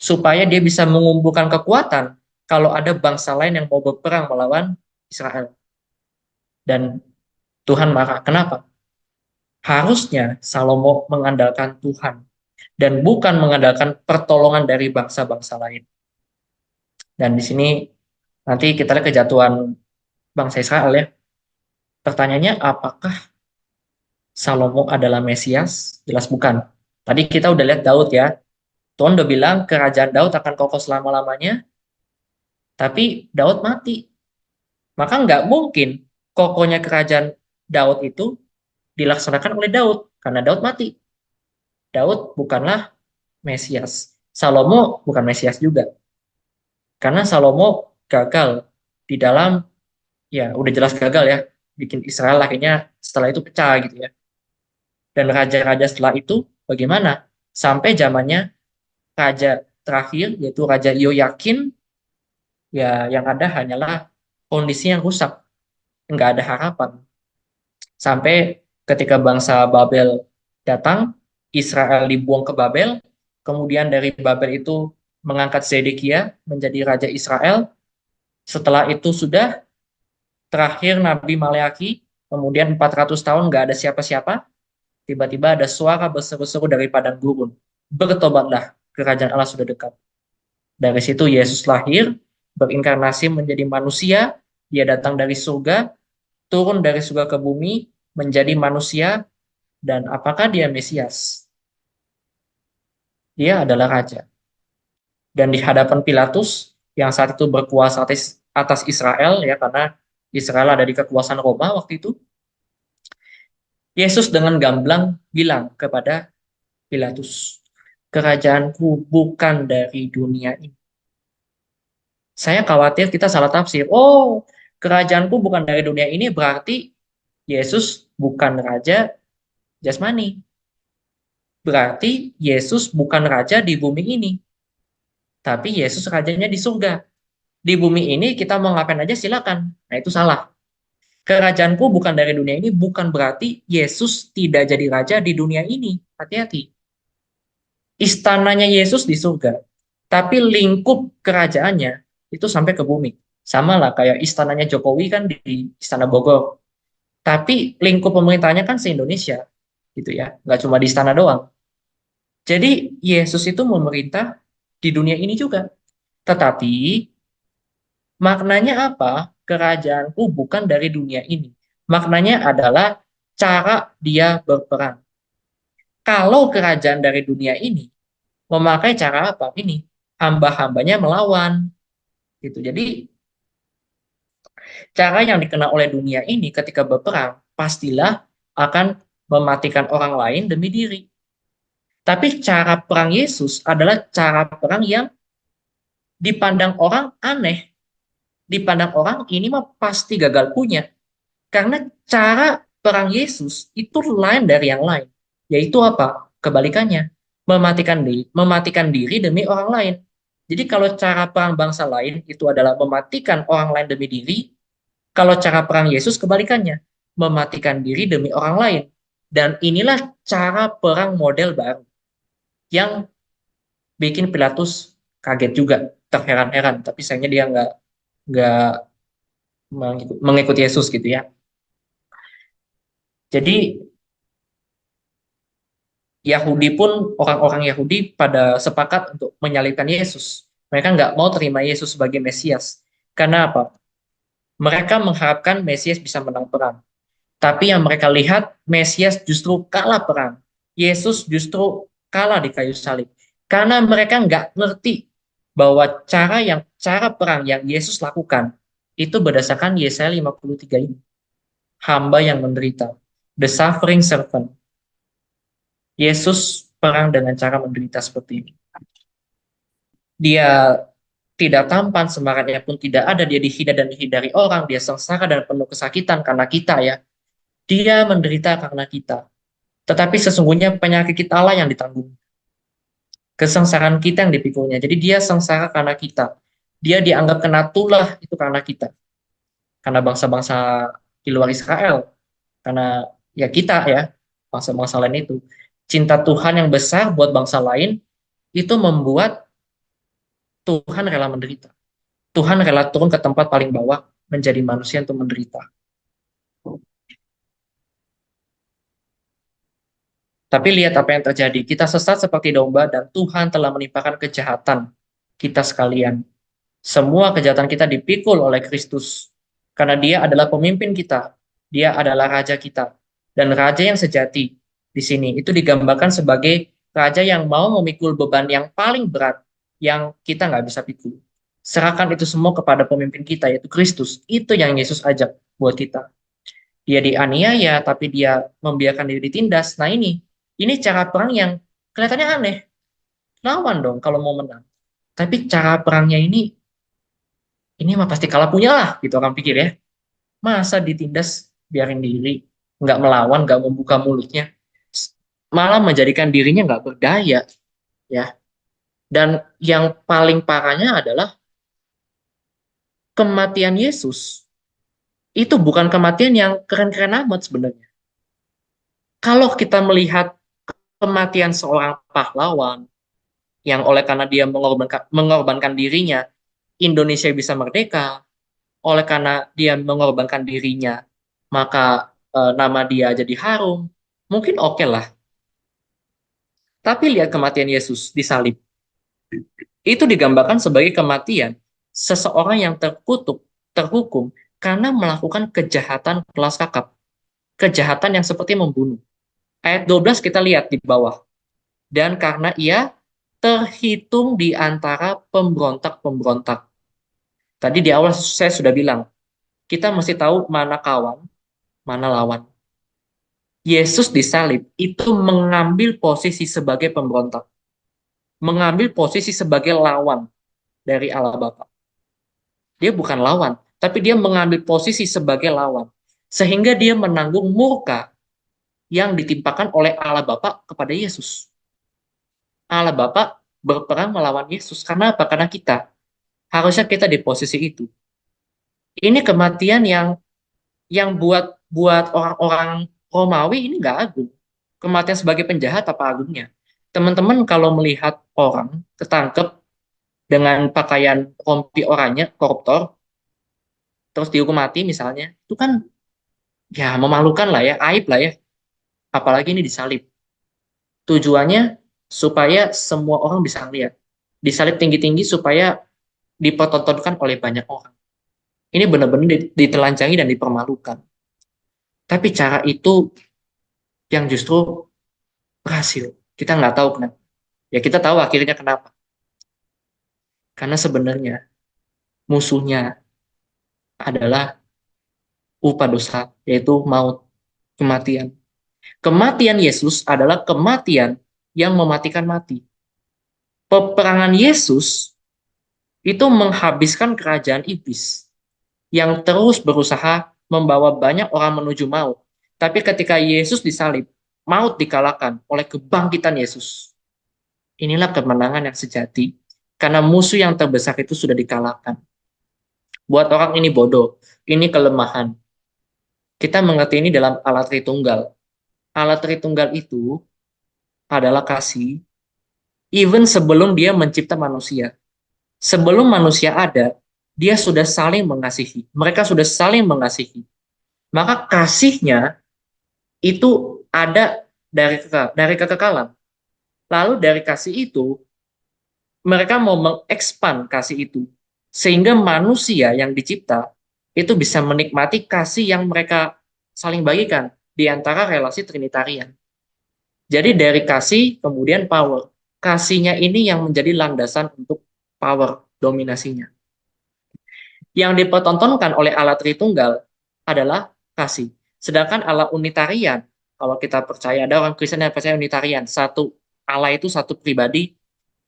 supaya dia bisa mengumpulkan kekuatan kalau ada bangsa lain yang mau berperang melawan Israel. Dan Tuhan marah. Kenapa? Harusnya Salomo mengandalkan Tuhan dan bukan mengandalkan pertolongan dari bangsa-bangsa lain. Dan di sini nanti kita lihat kejatuhan bangsa Israel ya. Pertanyaannya, apakah Salomo adalah Mesias? Jelas bukan. Tadi kita udah lihat Daud ya. Tuhan udah bilang kerajaan Daud akan kokoh selama-lamanya, tapi Daud mati. Maka nggak mungkin kokohnya kerajaan Daud itu dilaksanakan oleh Daud, karena Daud mati. Daud bukanlah Mesias. Salomo bukan Mesias juga. Karena Salomo gagal di dalam, ya udah jelas gagal ya, bikin Israel akhirnya setelah itu pecah gitu ya. Dan raja-raja setelah itu bagaimana? Sampai zamannya raja terakhir, yaitu Raja Yoyakin, ya yang ada hanyalah kondisi yang rusak, nggak ada harapan. Sampai ketika bangsa Babel datang, Israel dibuang ke Babel, kemudian dari Babel itu mengangkat Zedekia menjadi Raja Israel. Setelah itu sudah terakhir Nabi Maleaki Kemudian 400 tahun nggak ada siapa-siapa, tiba-tiba ada suara berseru-seru dari padang gurun. Bertobatlah, kerajaan Allah sudah dekat. Dari situ Yesus lahir, berinkarnasi menjadi manusia, dia datang dari surga, turun dari surga ke bumi, menjadi manusia, dan apakah dia Mesias? Dia adalah raja. Dan di hadapan Pilatus, yang saat itu berkuasa atas Israel, ya karena Israel ada di kekuasaan Roma waktu itu, Yesus dengan gamblang bilang kepada Pilatus, kerajaanku bukan dari dunia ini. Saya khawatir kita salah tafsir. Oh, kerajaanku bukan dari dunia ini berarti Yesus bukan raja jasmani. Berarti Yesus bukan raja di bumi ini. Tapi Yesus rajanya di surga. Di bumi ini kita mau ngapain aja silakan. Nah, itu salah. Kerajaanku bukan dari dunia ini bukan berarti Yesus tidak jadi raja di dunia ini. Hati-hati. Istananya Yesus di surga, tapi lingkup kerajaannya itu sampai ke bumi. Sama lah kayak istananya Jokowi kan di Istana Bogor. Tapi lingkup pemerintahnya kan se-Indonesia, gitu ya. Nggak cuma di istana doang. Jadi Yesus itu memerintah di dunia ini juga. Tetapi maknanya apa? Kerajaanku bukan dari dunia ini. Maknanya adalah cara dia berperang. Kalau kerajaan dari dunia ini memakai cara apa? Ini hamba-hambanya melawan gitu. Jadi cara yang dikenal oleh dunia ini ketika berperang pastilah akan mematikan orang lain demi diri. Tapi cara perang Yesus adalah cara perang yang dipandang orang aneh, dipandang orang ini mah pasti gagal punya. Karena cara perang Yesus itu lain dari yang lain. Yaitu apa? Kebalikannya. Mematikan diri demi orang lain. Jadi kalau cara perang bangsa lain itu adalah mematikan orang lain demi diri, kalau cara perang Yesus kebalikannya, mematikan diri demi orang lain. Dan inilah cara perang model baru yang bikin Pilatus kaget juga, terheran-heran. Tapi sayangnya dia nggak mengikuti Yesus gitu ya. Jadi Yahudi pun orang-orang Yahudi pada sepakat untuk menyalibkan Yesus. Mereka nggak mau terima Yesus sebagai Mesias. Karena apa? Mereka mengharapkan Mesias bisa menang perang. Tapi yang mereka lihat, Mesias justru kalah perang. Yesus justru kalah di kayu salib. Karena mereka nggak ngerti bahwa cara perang yang Yesus lakukan itu berdasarkan Yesaya 53 ini. Hamba yang menderita. The suffering servant. Yesus perang dengan cara menderita seperti ini. Dia tidak tampan, semangatnya pun tidak ada, dia dihina dan dihindari orang, dia sengsara dan penuh kesakitan karena kita ya. Dia menderita karena kita. Tetapi sesungguhnya penyakit kita lah yang ditanggung. Kesengsaraan kita yang dipikulnya. Jadi dia sengsara karena kita. Dia dianggap kena tulah itu karena kita. Karena bangsa-bangsa di luar Israel. Karena ya kita ya, bangsa-bangsa lain itu. Cinta Tuhan yang besar buat bangsa lain itu membuat Tuhan rela menderita. Tuhan rela turun ke tempat paling bawah menjadi manusia untuk menderita. Tapi lihat apa yang terjadi. Kita sesat seperti domba dan Tuhan telah menimpakan kejahatan kita sekalian. Semua kejahatan kita dipikul oleh Kristus. Karena dia adalah pemimpin kita. Dia adalah raja kita. Dan raja yang sejati di sini itu digambarkan sebagai raja yang mau memikul beban yang paling berat yang kita nggak bisa pikul. Serahkan itu semua kepada pemimpin kita, yaitu Kristus. Itu yang Yesus ajak buat kita. Dia dianiaya, tapi dia membiarkan diri ditindas. Nah ini cara perang yang kelihatannya aneh. Lawan dong kalau mau menang. Tapi cara perangnya ini mah pasti kalah punya lah, gitu orang pikir ya. Masa ditindas, biarin diri, nggak melawan, nggak membuka mulutnya, malah menjadikan dirinya nggak berdaya, ya. Dan yang paling parahnya adalah kematian Yesus itu bukan kematian yang keren-keren amat sebenarnya. Kalau kita melihat kematian seorang pahlawan yang oleh karena dia mengorbankan dirinya, Indonesia bisa merdeka, oleh karena dia mengorbankan dirinya, maka nama dia jadi harum, mungkin oke lah. Tapi lihat kematian Yesus di salib. Itu digambarkan sebagai kematian seseorang yang terkutuk, terhukum karena melakukan kejahatan kelas kakap. Kejahatan yang seperti membunuh. Ayat 12 kita lihat di bawah. Dan karena ia terhitung di antara pemberontak-pemberontak. Tadi di awal saya sudah bilang, kita mesti tahu mana kawan, mana lawan. Yesus disalib itu mengambil posisi sebagai pemberontak. Mengambil posisi sebagai lawan dari Allah Bapa. Dia bukan lawan, tapi dia mengambil posisi sebagai lawan. Sehingga dia menanggung murka yang ditimpakan oleh Allah Bapa kepada Yesus. Allah Bapa berperang melawan Yesus. Karena apa? Karena kita. Harusnya kita di posisi itu. Ini kematian yang buat buat orang-orang Romawi ini nggak agung. Kematian sebagai penjahat apa agungnya? Teman-teman kalau melihat orang ketangkep dengan pakaian rompi oranye, koruptor, terus dihukum mati misalnya, itu kan ya memalukan lah ya, aib lah ya. Apalagi ini disalib. Tujuannya supaya semua orang bisa lihat. Disalib tinggi-tinggi supaya dipertontonkan oleh banyak orang. Ini benar-benar ditelanjangi dan dipermalukan. Tapi cara itu yang justru berhasil. Kita nggak tahu kenapa. Ya kita tahu akhirnya kenapa. Karena sebenarnya musuhnya adalah upah dosa, yaitu maut, kematian. Kematian Yesus adalah kematian yang mematikan mati. Peperangan Yesus itu menghabiskan kerajaan iblis yang terus berusaha membawa banyak orang menuju maut. Tapi ketika Yesus disalib, maut dikalahkan oleh kebangkitan Yesus. Inilah kemenangan yang sejati, karena musuh yang terbesar itu sudah dikalahkan. Buat orang ini bodoh, ini kelemahan. Kita mengerti ini dalam alat Tritunggal. Alat Tritunggal itu adalah kasih, even sebelum dia mencipta manusia. Sebelum manusia ada, dia sudah saling mengasihi. Mereka sudah saling mengasihi. Maka kasihnya itu ada dari kekekalan. Lalu dari kasih itu, mereka mau mengekspan kasih itu. Sehingga manusia yang dicipta itu bisa menikmati kasih yang mereka saling bagikan di antara relasi trinitarian. Jadi dari kasih kemudian power. Kasihnya ini yang menjadi landasan untuk power dominasinya. Yang dipertontonkan oleh Allah Tritunggal adalah kasih. Sedangkan Allah Unitarian, kalau kita percaya, ada orang Kristen yang percaya Unitarian, satu Allah itu satu pribadi,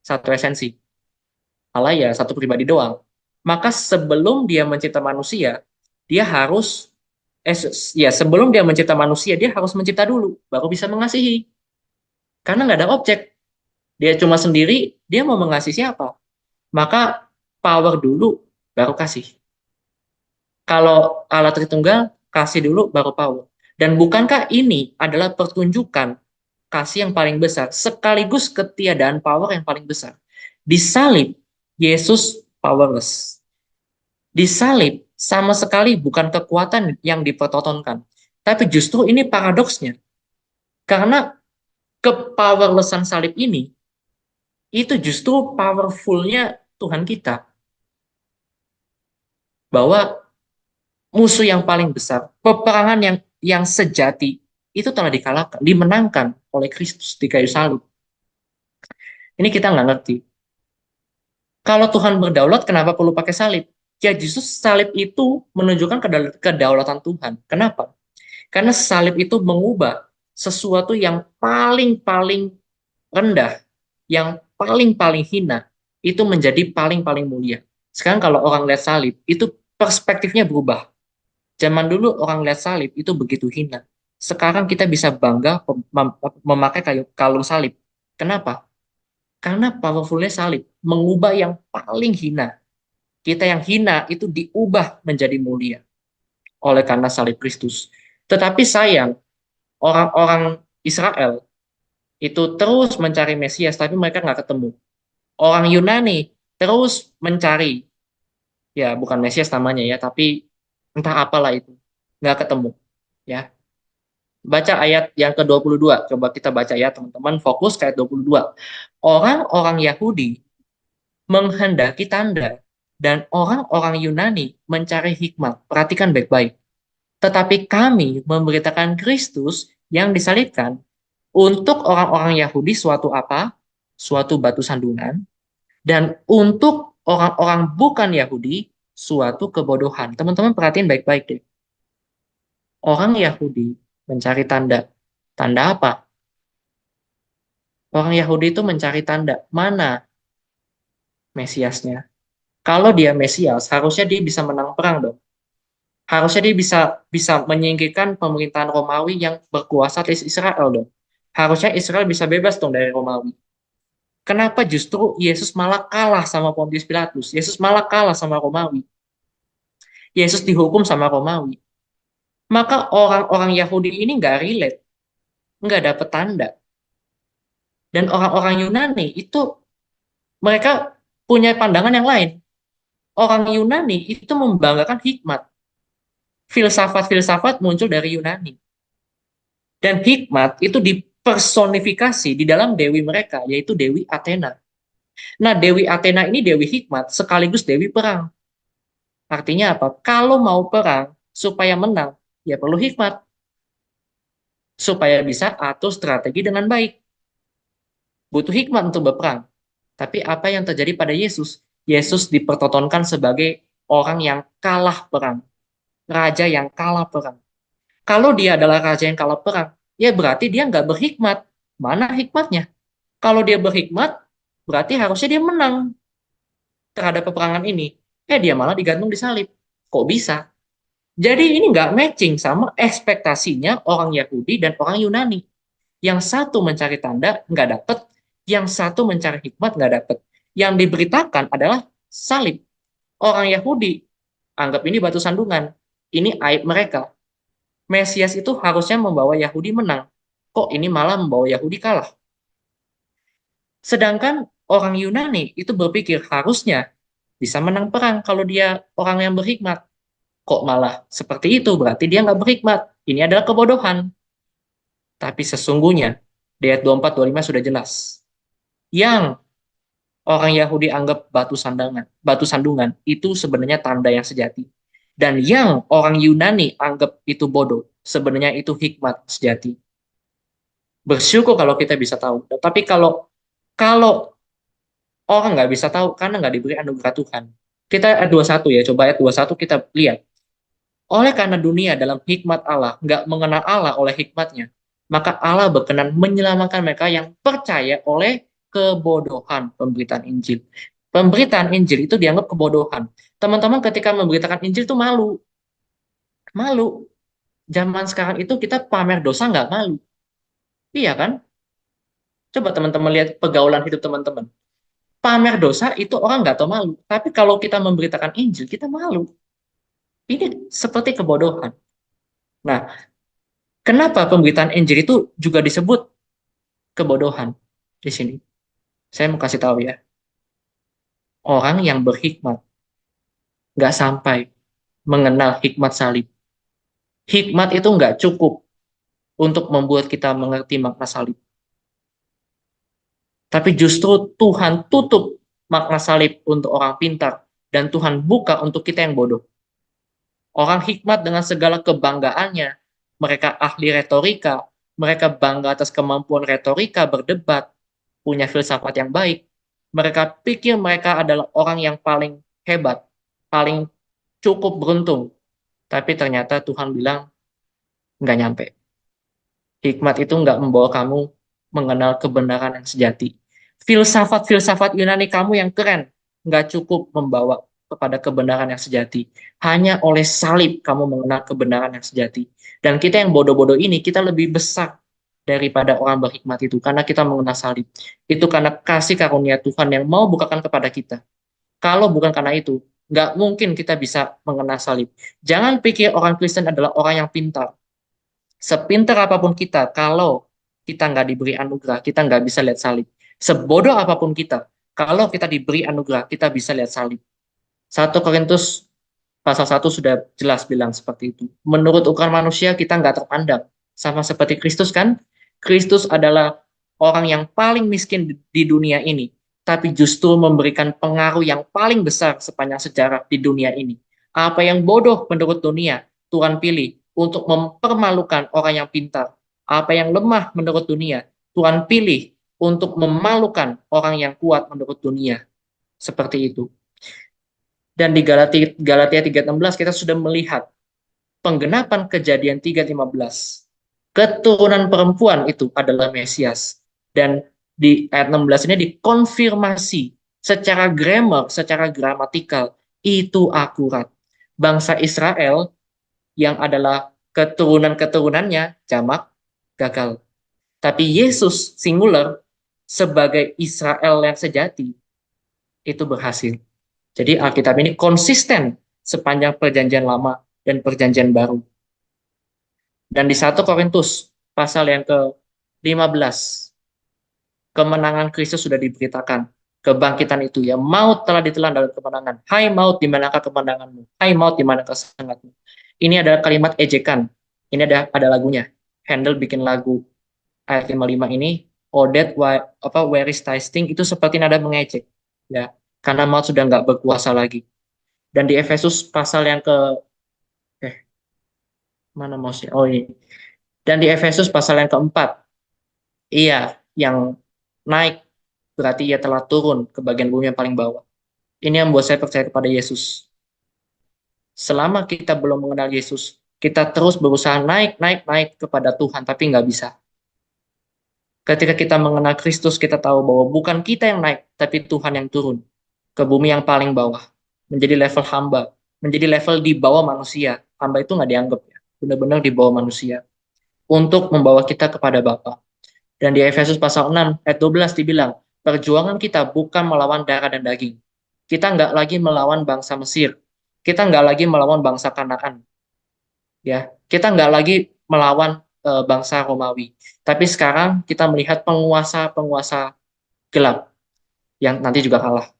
satu esensi. Allah ya satu pribadi doang. Maka sebelum dia mencipta manusia, dia harus sebelum dia mencipta manusia, dia harus mencipta dulu, baru bisa mengasihi. Karena nggak ada objek. Dia cuma sendiri, dia mau mengasihi siapa? Maka power dulu, baru kasih. Kalau Allah Tritunggal, kasih dulu, baru power. Dan bukankah ini adalah pertunjukan kasih yang paling besar, sekaligus ketiadaan power yang paling besar? Disalib, Yesus powerless. Disalib, sama sekali bukan kekuatan yang dipertontonkan. Tapi justru ini paradoksnya. Karena kepowerlessan salib ini, itu justru powerfulnya Tuhan kita. Bahwa musuh yang paling besar, peperangan yang sejati, itu telah dikalahkan, dimenangkan oleh Kristus di kayu salib. Ini kita nggak ngerti. Kalau Tuhan berdaulat, kenapa perlu pakai salib? Ya justru salib itu menunjukkan kedaulatan Tuhan. Kenapa? Karena salib itu mengubah sesuatu yang paling-paling rendah, yang paling-paling hina, itu menjadi paling-paling mulia. Sekarang kalau orang lihat salib, itu perspektifnya berubah. Zaman dulu orang lihat salib itu begitu hina. Sekarang kita bisa bangga memakai kalung salib. Kenapa? Karena powerfulnya salib mengubah yang paling hina. Kita yang hina itu diubah menjadi mulia oleh karena salib Kristus. Tetapi sayang, orang-orang Israel itu terus mencari Mesias, tapi mereka nggak ketemu. Orang Yunani terus mencari, ya bukan Mesias namanya ya, tapi entah apalah itu, nggak ketemu. Ya, Baca ayat yang ke-22. Coba kita baca ya, teman-teman. Fokus ke ayat 22. Orang-orang Yahudi menghendaki tanda, dan orang-orang Yunani mencari hikmat. Perhatikan baik-baik. Tetapi kami memberitakan Kristus yang disalibkan. Untuk orang-orang Yahudi suatu apa? Suatu batu sandungan. Dan untuk orang-orang bukan Yahudi suatu kebodohan. Teman-teman perhatiin baik-baik deh. Orang Yahudi mencari tanda. Tanda apa? Orang Yahudi itu mencari tanda. Mana Mesiasnya? Kalau dia Mesias, harusnya dia bisa menang perang dong. Harusnya dia bisa bisa menyingkirkan pemerintahan Romawi yang berkuasa atas Israel dong. Harusnya Israel bisa bebas dong dari Romawi. Kenapa justru Yesus malah kalah sama Pontius Pilatus? Yesus malah kalah sama Romawi. Yesus dihukum sama Romawi. Maka orang-orang Yahudi ini nggak relate, nggak dapet tanda. Dan orang-orang Yunani itu mereka punya pandangan yang lain. Orang Yunani itu membanggakan hikmat. Filsafat-filsafat muncul dari Yunani. Dan hikmat itu dipersonifikasi di dalam dewi mereka, yaitu Dewi Athena. Nah, Dewi Athena ini Dewi hikmat sekaligus Dewi perang. Artinya apa? Kalau mau perang, supaya menang, ya perlu hikmat. Supaya bisa atur strategi dengan baik. Butuh hikmat untuk berperang. Tapi apa yang terjadi pada Yesus? Yesus dipertontonkan sebagai orang yang kalah perang. Raja yang kalah perang. Kalau dia adalah raja yang kalah perang, ya berarti dia nggak berhikmat. Mana hikmatnya? Kalau dia berhikmat, berarti harusnya dia menang terhadap peperangan ini. Dia malah digantung di salib. Kok bisa? Jadi ini nggak matching sama ekspektasinya orang Yahudi dan orang Yunani. Yang satu mencari tanda, nggak dapet. Yang satu mencari hikmat, nggak dapet. Yang diberitakan adalah salib. Orang Yahudi anggap ini batu sandungan. Ini aib mereka. Mesias itu harusnya membawa Yahudi menang. Kok ini malah membawa Yahudi kalah? Sedangkan orang Yunani itu berpikir harusnya bisa menang perang kalau dia orang yang berhikmat. Kok malah seperti itu? Berarti dia nggak berhikmat. Ini adalah kebodohan. Tapi sesungguhnya di ayat 24-25 sudah jelas. Yang orang Yahudi anggap batu sandungan itu sebenarnya tanda yang sejati. Dan yang orang Yunani anggap itu bodoh, sebenarnya itu hikmat sejati. Bersyukur kalau kita bisa tahu. Tapi kalau kalau orang nggak bisa tahu karena nggak diberi anugerah Tuhan. Kita ayat 21 ya, coba ayat 21 kita lihat. Oleh karena dunia dalam hikmat Allah nggak mengenal Allah oleh hikmatnya, maka Allah berkenan menyelamatkan mereka yang percaya oleh kebodohan pemberitaan Injil. Pemberitaan Injil itu dianggap kebodohan. Teman-teman ketika memberitakan Injil itu malu. Malu. Zaman sekarang itu kita pamer dosa nggak malu. Iya kan? Coba teman-teman lihat pergaulan hidup teman-teman. Pamer dosa itu orang nggak tahu malu. Tapi kalau kita memberitakan Injil, kita malu. Ini seperti kebodohan. Nah, kenapa pemberitaan Injil itu juga disebut kebodohan di sini? Saya mau kasih tahu ya. Orang yang berhikmat nggak sampai mengenal hikmat salib. Hikmat itu nggak cukup untuk membuat kita mengerti makna salib. Tapi justru Tuhan tutup makna salib untuk orang pintar dan Tuhan buka untuk kita yang bodoh. Orang hikmat dengan segala kebanggaannya, mereka ahli retorika, mereka bangga atas kemampuan retorika, berdebat, punya filsafat yang baik. Mereka pikir mereka adalah orang yang paling hebat, paling cukup beruntung. Tapi ternyata Tuhan bilang, nggak nyampe. Hikmat itu nggak membawa kamu mengenal kebenaran yang sejati. Filsafat-filsafat Yunani kamu yang keren, nggak cukup membawa kepada kebenaran yang sejati. Hanya oleh salib kamu mengenal kebenaran yang sejati. Dan kita yang bodoh-bodoh ini, kita lebih besar daripada orang berhikmat itu. Karena kita mengenal salib. Itu karena kasih karunia Tuhan yang mau bukakan kepada kita. Kalau bukan karena itu, nggak mungkin kita bisa mengenal salib. Jangan pikir orang Kristen adalah orang yang pintar. Sepintar apapun kita, kalau kita nggak diberi anugerah, kita nggak bisa lihat salib. Sebodoh apapun kita, kalau kita diberi anugerah, kita bisa lihat salib. 1 Korintus pasal 1 sudah jelas bilang seperti itu. Menurut ukuran manusia, kita nggak terpandang. Sama seperti Kristus kan? Kristus adalah orang yang paling miskin di dunia ini, tapi justru memberikan pengaruh yang paling besar sepanjang sejarah di dunia ini. Apa yang bodoh menurut dunia, Tuhan pilih untuk mempermalukan orang yang pintar. Apa yang lemah menurut dunia, Tuhan pilih untuk memalukan orang yang kuat menurut dunia. Seperti itu. Dan di Galatia 3:16 kita sudah melihat penggenapan Kejadian 3:15. Keturunan perempuan itu adalah Mesias. Dan di ayat 16 ini dikonfirmasi secara grammar, secara gramatikal, itu akurat. Bangsa Israel yang adalah keturunan-keturunannya jamak gagal. Tapi Yesus singular sebagai Israel yang sejati itu berhasil. Jadi Alkitab ini konsisten sepanjang perjanjian lama dan perjanjian baru. Dan di 1 Korintus pasal yang ke-15, kemenangan Kristus sudah diberitakan. Kebangkitan itu ya, maut telah ditelan dalam kemenangan. Hai maut, di manakah kemenanganmu? Hai maut, di manakah semangatmu? Ini adalah kalimat ejekan. Ini ada lagunya. Handel bikin lagu ayat 55 ini, Odette, where is thy sting, itu seperti nada mengejek. Ya, karena maut sudah nggak berkuasa lagi. Dan di Efesus pasal yang mana mouse-nya? Oh ini. Dan di Efesus pasal yang keempat, iya, yang naik berarti ia telah turun ke bagian bumi yang paling bawah. Ini yang membuat saya percaya kepada Yesus. Selama kita belum mengenal Yesus, kita terus berusaha naik kepada Tuhan, tapi nggak bisa. Ketika kita mengenal Kristus, kita tahu bahwa bukan kita yang naik, tapi Tuhan yang turun ke bumi yang paling bawah, menjadi level hamba, menjadi level di bawah manusia. Hamba itu nggak dianggap ya, benar-benar di bawah manusia, untuk membawa kita kepada Bapa. Dan di Efesus pasal 6 ayat 12 dibilang, perjuangan kita bukan melawan darah dan daging. Kita nggak lagi melawan bangsa Mesir. Kita nggak lagi melawan bangsa Kanaan. Ya, kita nggak lagi melawan bangsa Romawi. Tapi sekarang kita melihat penguasa-penguasa gelap yang nanti juga kalah,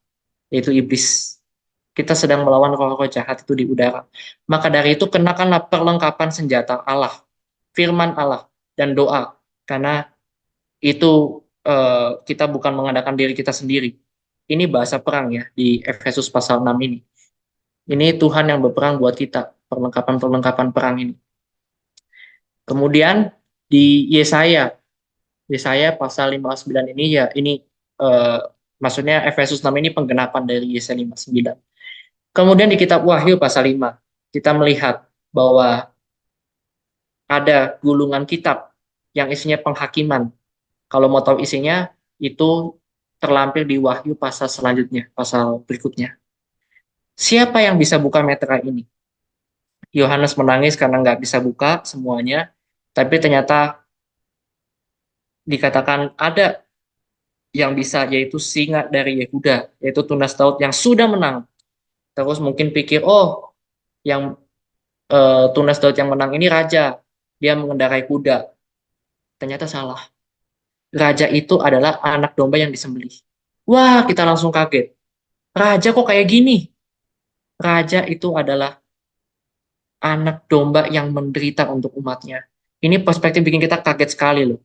yaitu iblis. Kita sedang melawan roh-roh jahat itu di udara. Maka dari itu kenakanlah perlengkapan senjata Allah, firman Allah, dan doa. Karena itu kita bukan mengandalkan diri kita sendiri. Ini bahasa perang ya di Efesus pasal 6 ini. Ini Tuhan yang berperang buat kita, perlengkapan-perlengkapan perang ini. Kemudian di Yesaya pasal 59 ini ya, ini maksudnya Efesus 6 ini penggenapan dari Yesaya 59. Kemudian di kitab Wahyu pasal 5, kita melihat bahwa ada gulungan kitab yang isinya penghakiman. Kalau mau tahu isinya, itu terlampir di Wahyu pasal selanjutnya, pasal berikutnya. Siapa yang bisa buka meterai ini? Yohanes menangis karena nggak bisa buka semuanya, tapi ternyata dikatakan ada yang bisa, yaitu singa dari Yehuda, yaitu tunas Daud yang sudah menang. Terus mungkin pikir, oh, yang tunas Daud yang menang ini raja, dia mengendarai kuda. Ternyata salah. Raja itu adalah anak domba yang disembelih. Wah, kita langsung kaget. Raja kok kayak gini? Raja itu adalah anak domba yang menderita untuk umatnya. Ini perspektif bikin kita kaget sekali loh.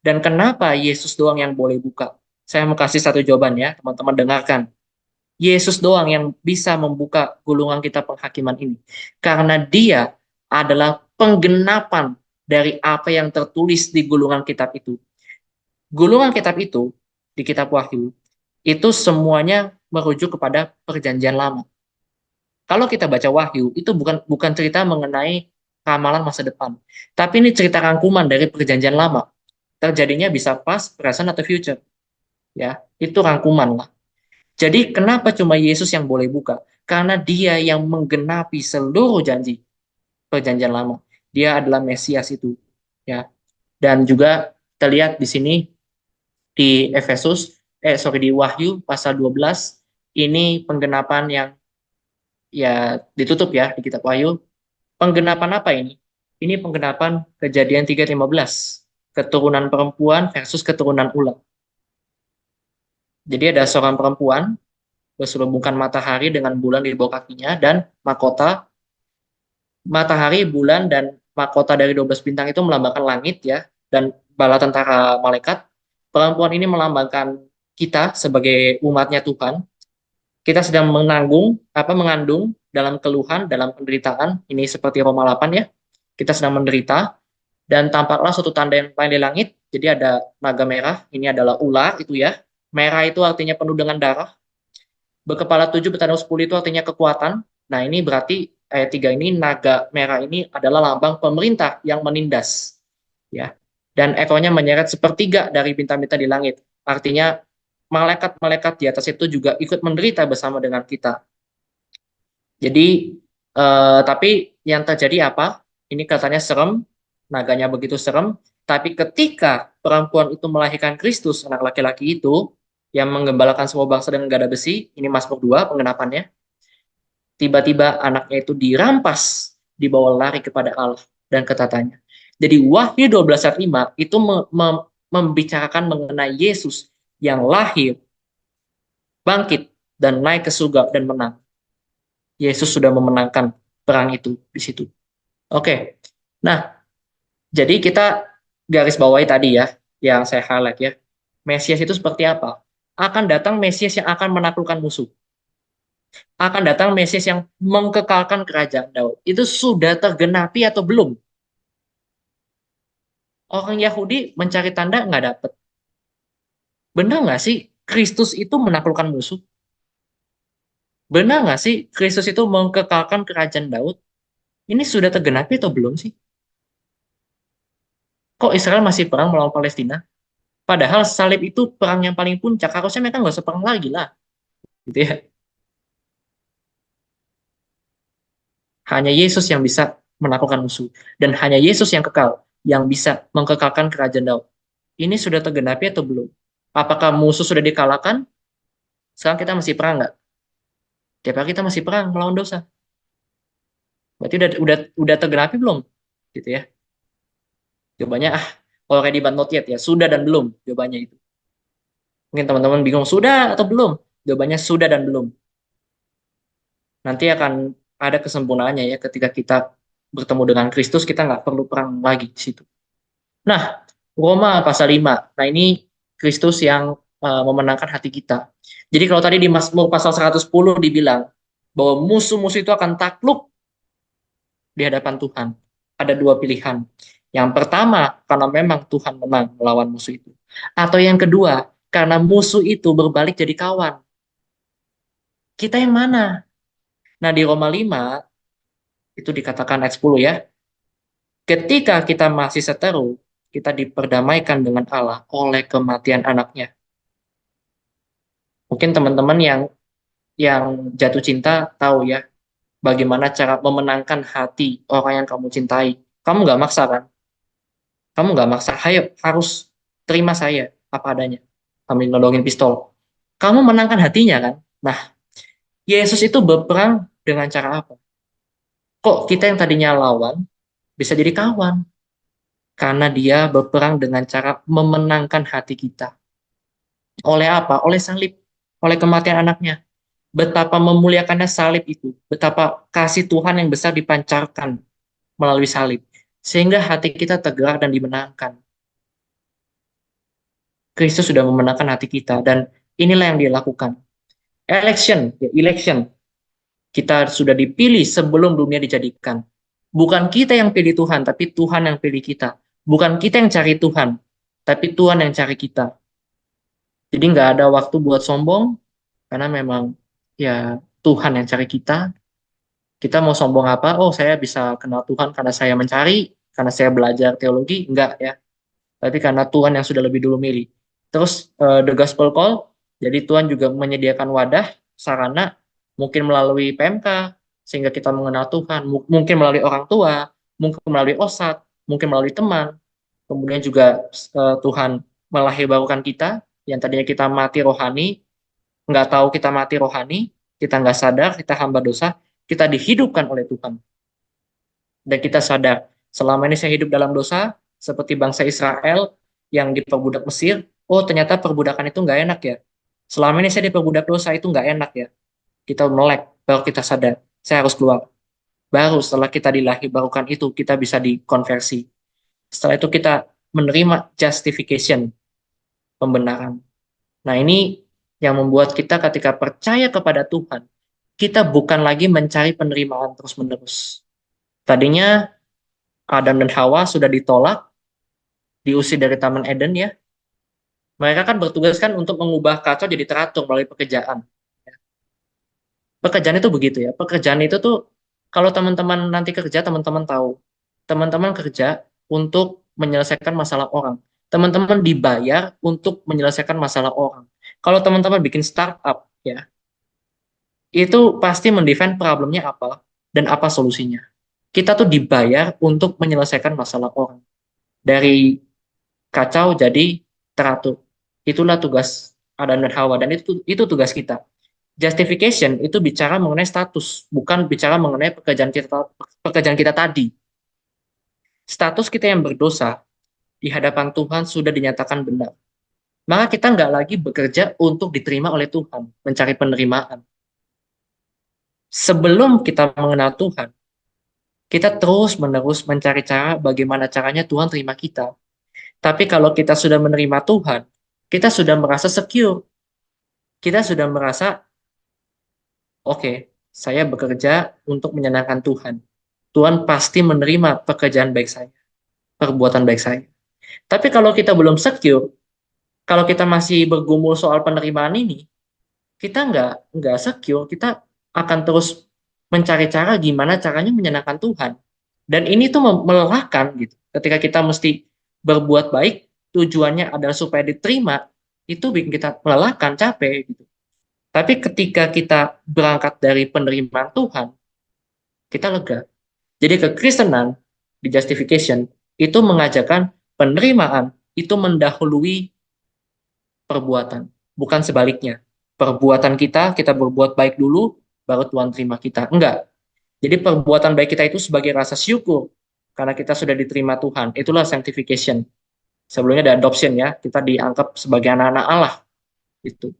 Dan kenapa Yesus doang yang boleh buka? Saya mau kasih satu jawaban ya, teman-teman dengarkan. Yesus doang yang bisa membuka gulungan kitab penghakiman ini. Karena dia adalah penggenapan dari apa yang tertulis di gulungan kitab itu. Gulungan kitab itu, di kitab Wahyu, itu semuanya merujuk kepada perjanjian lama. Kalau kita baca Wahyu, itu bukan cerita mengenai ramalan masa depan. Tapi ini cerita rangkuman dari perjanjian lama. Terjadinya bisa past, present, atau future. Ya, itu rangkuman lah. Jadi kenapa cuma Yesus yang boleh buka? Karena dia yang menggenapi seluruh janji perjanjian lama. Dia adalah Mesias itu. Ya. Dan juga kita lihat di sini di di Wahyu pasal 12, ini penggenapan yang ya ditutup ya di kitab Wahyu. Penggenapan apa ini? Ini penggenapan Kejadian 3:15. Keturunan perempuan versus keturunan ular. Jadi ada seorang perempuan berselubungkan matahari dengan bulan di bawah kakinya, dan mahkota matahari, bulan, dan mahkota dari 12 bintang itu melambangkan langit ya, dan bala tentara malaikat. Perempuan ini melambangkan kita sebagai umatnya Tuhan. Kita sedang mengandung dalam keluhan, dalam penderitaan. Ini seperti Roma 8 ya. Kita sedang menderita, dan tampaklah suatu tanda yang lain di langit. Jadi ada naga merah, ini adalah ular itu ya. Merah itu artinya penuh dengan darah. Berkepala 7, bertanduk 10 itu artinya kekuatan. Nah, ini berarti ayat 3 ini, naga merah ini adalah lambang pemerintah yang menindas. Ya. Dan ekornya menyeret sepertiga dari bintang-bintang di langit. Artinya malaikat-malaikat di atas itu juga ikut menderita bersama dengan kita. Jadi, tapi yang terjadi apa? Ini katanya serem, naganya begitu serem, tapi ketika perempuan itu melahirkan Kristus, anak laki-laki itu, yang menggembalakan semua bangsa dengan gada besi, ini Mazmur 2 pengenapannya, tiba-tiba anaknya itu dirampas, dibawa lari kepada Allah dan ketatannya. Jadi Wahyu 12 ayat 5 itu membicarakan mengenai Yesus yang lahir, bangkit, dan naik ke surga dan menang. Yesus sudah memenangkan perang itu di situ. Oke. Nah, jadi kita garis bawahi tadi ya, yang saya highlight ya. Mesias itu seperti apa? Akan datang Mesias yang akan menaklukkan musuh. Akan datang Mesias yang mengkekalkan kerajaan Daud. Itu sudah tergenapi atau belum? Orang Yahudi mencari tanda nggak dapat. Benar nggak sih Kristus itu menaklukkan musuh? Benar nggak sih Kristus itu mengkekalkan kerajaan Daud? Ini sudah tergenapi atau belum sih? Kok Israel masih perang melawan Palestina? Padahal salib itu perang yang paling puncak. Harusnya mereka nggak usah perang lagi lah. Gitu ya. Hanya Yesus yang bisa menaklukkan musuh. Dan hanya Yesus yang kekal. Yang bisa mengkekalkan kerajaan Daud. Ini sudah tergenapi atau belum? Apakah musuh sudah dikalahkan? Sekarang kita masih perang nggak? Tiap hari kita masih perang melawan dosa. Berarti udah tergenapi belum? Gitu ya. Jawabannya already but not yet ya. Sudah dan belum jawabannya itu. Mungkin teman-teman bingung sudah atau belum? Jawabannya sudah dan belum. Nanti akan ada kesempurnaannya ya ketika kita bertemu dengan Kristus, kita nggak perlu perang lagi di situ. Nah, Roma pasal 5. Nah, ini Kristus yang memenangkan hati kita. Jadi kalau tadi di Mazmur pasal 110 dibilang bahwa musuh-musuh itu akan takluk di hadapan Tuhan. Ada dua pilihan. Yang pertama, karena memang Tuhan menang melawan musuh itu. Atau yang kedua, karena musuh itu berbalik jadi kawan. Kita yang mana? Nah, di Roma 5, itu dikatakan ayat 10 ya. Ketika kita masih seteru, kita diperdamaikan dengan Allah oleh kematian anaknya. Mungkin teman-teman yang jatuh cinta tahu ya, bagaimana cara memenangkan hati orang yang kamu cintai. Kamu nggak maksa kan? Kamu nggak maksa, ayo harus terima saya apa adanya. Sambil nodongin pistol. Kamu menangkan hatinya kan? Nah, Yesus itu berperang dengan cara apa? Kok kita yang tadinya lawan bisa jadi kawan? Karena dia berperang dengan cara memenangkan hati kita. Oleh apa? Oleh salib, oleh kematian anaknya. Betapa memuliakannya salib itu, betapa kasih Tuhan yang besar dipancarkan melalui salib, sehingga hati kita tergerak dan dimenangkan. Kristus sudah memenangkan hati kita, dan inilah yang dia lakukan. Election. Kita sudah dipilih sebelum dunia dijadikan. Bukan kita yang pilih Tuhan, tapi Tuhan yang pilih kita. Bukan kita yang cari Tuhan, tapi Tuhan yang cari kita. Jadi nggak ada waktu buat sombong, karena memang ya Tuhan yang cari kita. Kita mau sombong apa? Oh, saya bisa kenal Tuhan karena saya mencari, karena saya belajar teologi. Enggak ya. Tapi karena Tuhan yang sudah lebih dulu milih. Terus the gospel call, jadi Tuhan juga menyediakan wadah, sarana, mungkin melalui PMK, sehingga kita mengenal Tuhan, mungkin melalui orang tua, mungkin melalui OSAT, mungkin melalui teman, kemudian juga Tuhan melahirkan kita, yang tadinya kita mati rohani, nggak tahu kita mati rohani, kita nggak sadar, kita hamba dosa, kita dihidupkan oleh Tuhan. Dan kita sadar, selama ini saya hidup dalam dosa, seperti bangsa Israel yang diperbudak Mesir, oh ternyata perbudakan itu nggak enak ya. Selama ini saya diperbudak dosa itu nggak enak ya. Kita melek, baru kita sadar, saya harus keluar. Baru setelah kita dilahir barukan itu kita bisa dikonversi. Setelah itu kita menerima justification, pembenaran. Nah, ini yang membuat kita ketika percaya kepada Tuhan, kita bukan lagi mencari penerimaan terus-menerus. Tadinya Adam dan Hawa sudah ditolak, diusir dari Taman Eden ya. Mereka kan bertugas kan untuk mengubah kacau jadi teratur melalui pekerjaan. Pekerjaan itu begitu ya. Pekerjaan itu tuh kalau teman-teman nanti kerja, teman-teman tahu. Teman-teman kerja untuk menyelesaikan masalah orang. Teman-teman dibayar untuk menyelesaikan masalah orang. Kalau teman-teman bikin startup ya, itu pasti mendefine problemnya apa dan apa solusinya. Kita tuh dibayar untuk menyelesaikan masalah orang. Dari kacau jadi teratur. Itulah tugas Adam dan Hawa dan itu tugas kita. Justification itu bicara mengenai status, bukan bicara mengenai pekerjaan kita tadi. Status kita yang berdosa di hadapan Tuhan sudah dinyatakan benar. Maka kita nggak lagi bekerja untuk diterima oleh Tuhan, mencari penerimaan. Sebelum kita mengenal Tuhan, kita terus-menerus mencari cara bagaimana caranya Tuhan terima kita. Tapi kalau kita sudah menerima Tuhan, kita sudah merasa secure. Kita sudah merasa, oke, saya bekerja untuk menyenangkan Tuhan. Tuhan pasti menerima pekerjaan baik saya, perbuatan baik saya. Tapi kalau kita belum secure, kalau kita masih bergumul soal penerimaan ini, kita nggak secure, kita akan terus mencari cara gimana caranya menyenangkan Tuhan. Dan ini tuh melelahkan gitu. Ketika kita mesti berbuat baik, tujuannya adalah supaya diterima, itu bikin kita melelahkan, capek gitu. Tapi ketika kita berangkat dari penerimaan Tuhan, kita lega. Jadi kekristenan di justification itu mengajarkan penerimaan itu mendahului perbuatan, bukan sebaliknya. Perbuatan kita berbuat baik dulu, baru Tuhan terima kita. Enggak. Jadi perbuatan baik kita itu sebagai rasa syukur karena kita sudah diterima Tuhan. Itulah sanctification. Sebelumnya ada adoption ya, kita dianggap sebagai anak-anak Allah itu.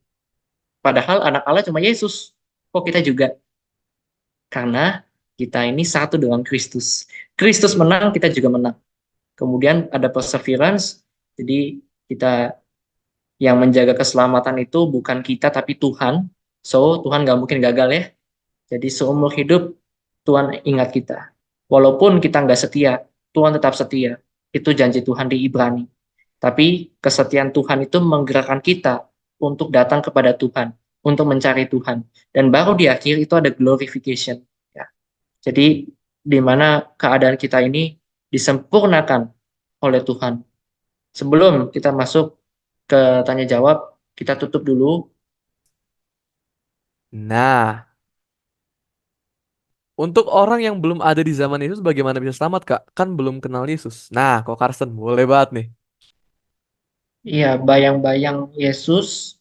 Padahal anak Allah cuma Yesus. Kok kita juga? Karena kita ini satu dengan Kristus. Kristus menang, kita juga menang. Kemudian ada perseverance, jadi kita yang menjaga keselamatan itu bukan kita tapi Tuhan. So, Tuhan nggak mungkin gagal ya. Jadi seumur hidup Tuhan ingat kita. Walaupun kita nggak setia, Tuhan tetap setia. Itu janji Tuhan di Ibrani. Tapi kesetiaan Tuhan itu menggerakkan kita untuk datang kepada Tuhan, untuk mencari Tuhan. Dan baru di akhir itu ada glorification. Ya. Jadi di mana keadaan kita ini disempurnakan oleh Tuhan. Sebelum kita masuk ke tanya jawab, kita tutup dulu. Nah, untuk orang yang belum ada di zaman Yesus, bagaimana bisa selamat, Kak? Kan belum kenal Yesus. Nah, kok Karsten, boleh banget nih. Iya, bayang-bayang Yesus,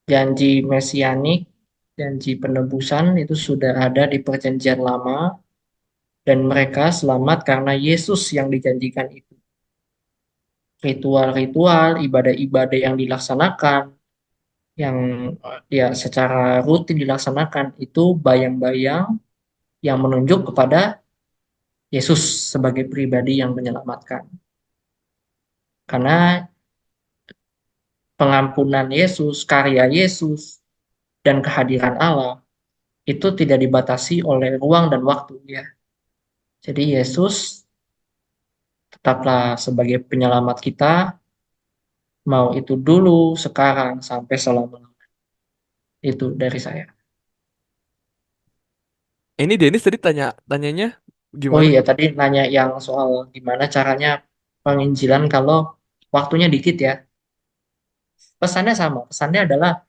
janji mesianik, janji penebusan itu sudah ada di perjanjian lama, dan mereka selamat karena Yesus yang dijanjikan itu. Ritual-ritual, ibadah-ibadah yang dilaksanakan, yang ya secara rutin dilaksanakan, itu bayang-bayang yang menunjuk kepada Yesus sebagai pribadi yang menyelamatkan. Karena pengampunan Yesus, karya Yesus, dan kehadiran Allah itu tidak dibatasi oleh ruang dan waktu ya. Jadi Yesus tetaplah sebagai penyelamat kita, mau itu dulu, sekarang, sampai selama-lamanya. Itu dari saya. Ini Dennis tadi tanyanya Oh gimana? iya, tadi nanya yang soal gimana caranya penginjilan kalau waktunya dikit ya. Pesannya sama, pesannya adalah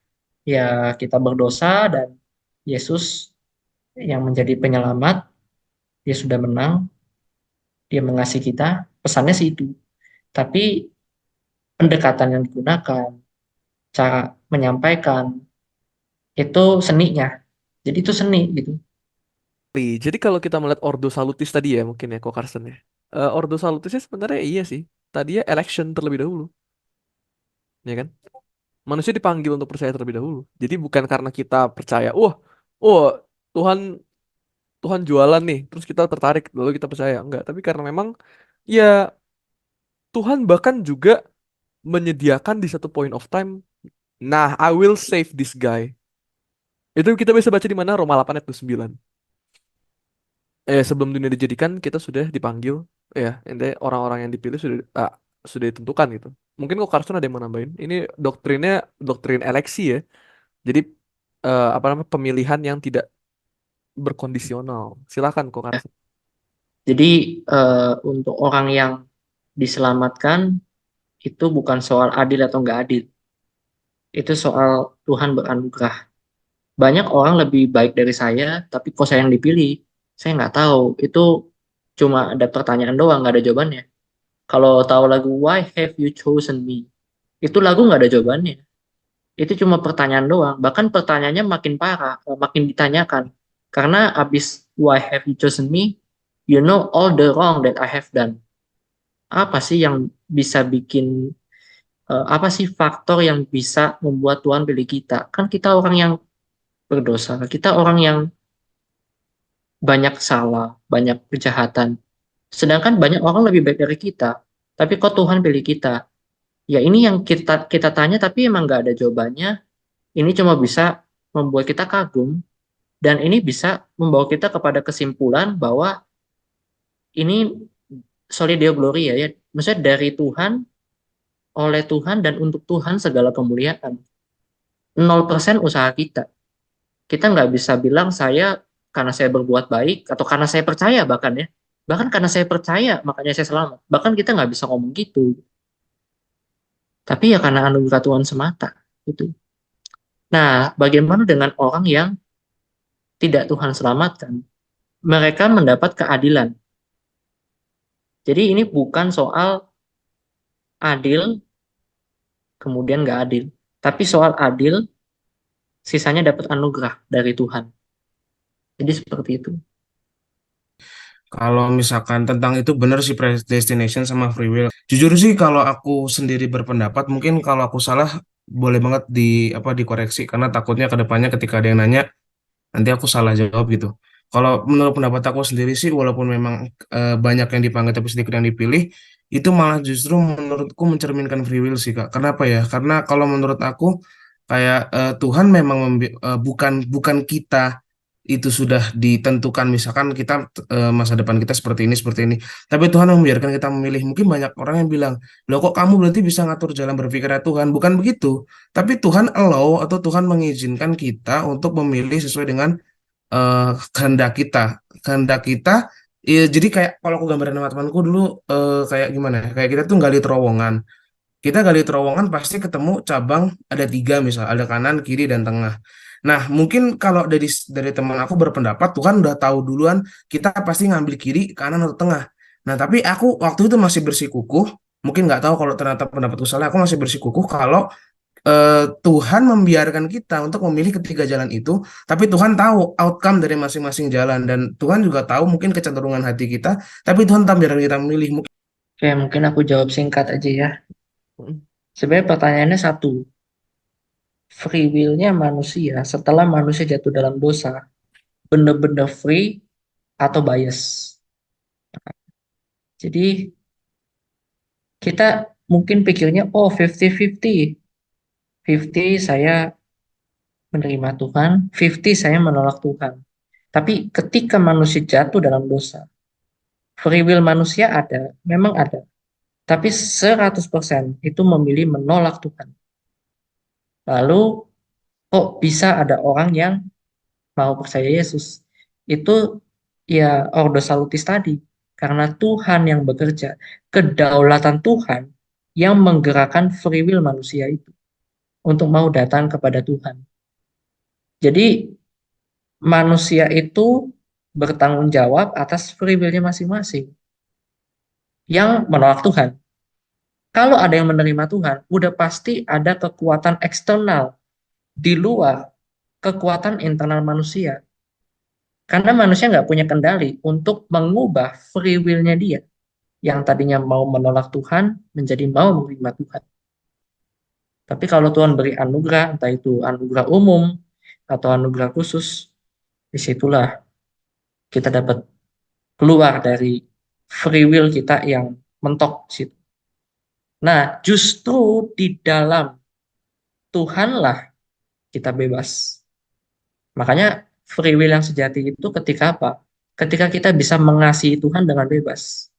ya kita berdosa dan Yesus yang menjadi penyelamat, dia sudah menang, dia mengasihi kita, pesannya sih itu. Tapi pendekatan yang digunakan, cara menyampaikan, itu seninya. Jadi itu seni gitu. Jadi kalau kita melihat Ordo Salutis tadi ya, mungkin ya, kok Karsten ya. Ordo Salutisnya sebenarnya iya sih. Tadi ya election terlebih dahulu, ya kan? Manusia dipanggil untuk percaya terlebih dahulu. Jadi bukan karena kita percaya, wah, oh Tuhan Tuhan jualan nih, terus kita tertarik, lalu kita percaya. Enggak, tapi karena memang ya Tuhan bahkan juga menyediakan di satu point of time, nah, I will save this guy. Itu kita bisa baca di mana? Roma 8 ayat 29. Sebelum dunia dijadikan, kita sudah dipanggil. Ya, intinya orang-orang yang dipilih sudah ditentukan gitu. Mungkin kok Carson ada yang mau nambahin. Ini doktrinnya doktrin eleksi ya. Jadi apa namanya, pemilihan yang tidak berkondisional. Silakan kok Carson. Jadi untuk orang yang diselamatkan itu bukan soal adil atau nggak adil. Itu soal Tuhan beranugerah. Banyak orang lebih baik dari saya, tapi kok saya yang dipilih? Saya nggak tahu. Itu cuma ada pertanyaan doang, nggak ada jawabannya. Kalau tahu lagu Why Have You Chosen Me? Itu lagu nggak ada jawabannya. Itu cuma pertanyaan doang. Bahkan pertanyaannya makin parah, makin ditanyakan. Karena abis Why Have You Chosen Me? You know all the wrong that I have done. Apa sih yang bisa bikin, apa sih faktor yang bisa membuat Tuhan pilih kita? Kan kita orang yang berdosa, kita orang yang banyak salah, banyak kejahatan. Sedangkan banyak orang lebih baik dari kita. Tapi kok Tuhan pilih kita? Ya ini yang kita kita tanya tapi emang nggak ada jawabannya. Ini cuma bisa membuat kita kagum dan ini bisa membawa kita kepada kesimpulan bahwa ini soli Deo Gloria ya. Maksudnya dari Tuhan, oleh Tuhan dan untuk Tuhan segala kemuliaan. 0% usaha kita. Kita nggak bisa bilang saya karena saya berbuat baik atau karena saya percaya bahkan ya. Bahkan karena saya percaya makanya saya selamat. Bahkan kita nggak bisa ngomong gitu. Tapi ya karena anugerah Tuhan semata gitu. Nah, bagaimana dengan orang yang tidak Tuhan selamatkan? Mereka mendapat keadilan. Jadi ini bukan soal adil kemudian nggak adil, tapi soal adil sisanya dapat anugerah dari Tuhan. Jadi seperti itu. Kalau misalkan tentang itu benar sih predestination sama free will. Jujur sih kalau aku sendiri berpendapat mungkin kalau aku salah boleh banget dikoreksi karena takutnya ke depannya ketika ada yang nanya nanti aku salah jawab gitu. Kalau menurut pendapat aku sendiri sih walaupun memang banyak yang dipanggil tapi sedikit yang dipilih itu malah justru menurutku mencerminkan free will sih Kak. Kenapa ya? Karena kalau menurut aku kayak Tuhan memang bukan bukan kita itu sudah ditentukan misalkan kita masa depan kita seperti ini tapi Tuhan membiarkan kita memilih mungkin banyak orang yang bilang loh kok kamu berarti bisa ngatur jalan berpikirnya Tuhan bukan begitu tapi Tuhan allow atau Tuhan mengizinkan kita untuk memilih sesuai dengan kehendak kita kehendak kita ya, jadi kayak kalau aku gambarin sama temanku dulu kayak gimana ya, kayak kita tuh gali terowongan kita gali terowongan pasti ketemu cabang ada tiga misal ada kanan kiri dan tengah. Nah mungkin kalau dari teman aku berpendapat Tuhan udah tahu duluan kita pasti ngambil kiri kanan atau tengah. Nah tapi aku waktu itu masih bersikukuh mungkin nggak tahu kalau ternyata pendapatku salah aku masih bersikukuh kalau Tuhan membiarkan kita untuk memilih ketiga jalan itu tapi Tuhan tahu outcome dari masing-masing jalan dan Tuhan juga tahu mungkin kecenderungan hati kita tapi Tuhan tak biarkan kita memilih mungkin. Oke, mungkin aku jawab singkat aja ya. Mm. Sebenarnya pertanyaannya satu, free will-nya manusia setelah manusia jatuh dalam dosa, benar-benar free atau bias? Jadi kita mungkin pikirnya, oh 50-50. 50 saya menerima Tuhan, 50 saya menolak Tuhan. Tapi ketika manusia jatuh dalam dosa, free will manusia ada, memang ada. Tapi 100% itu memilih menolak Tuhan. Lalu, kok bisa ada orang yang mau percaya Yesus? Itu ya ordo salutis tadi. Karena Tuhan yang bekerja. Kedaulatan Tuhan yang menggerakkan free will manusia itu untuk mau datang kepada Tuhan. Jadi manusia itu bertanggung jawab atas free will-nya masing-masing yang menolak Tuhan. Kalau ada yang menerima Tuhan, udah pasti ada kekuatan eksternal di luar kekuatan internal manusia. Karena manusia nggak punya kendali untuk mengubah free will-nya dia. Yang tadinya mau menolak Tuhan, menjadi mau menerima Tuhan. Tapi kalau Tuhan beri anugerah, entah itu anugerah umum atau anugerah khusus, disitulah kita dapat keluar dari free will kita yang mentok situ. Nah, justru di dalam Tuhanlah kita bebas. Makanya free will yang sejati itu ketika apa? Ketika kita bisa mengasihi Tuhan dengan bebas.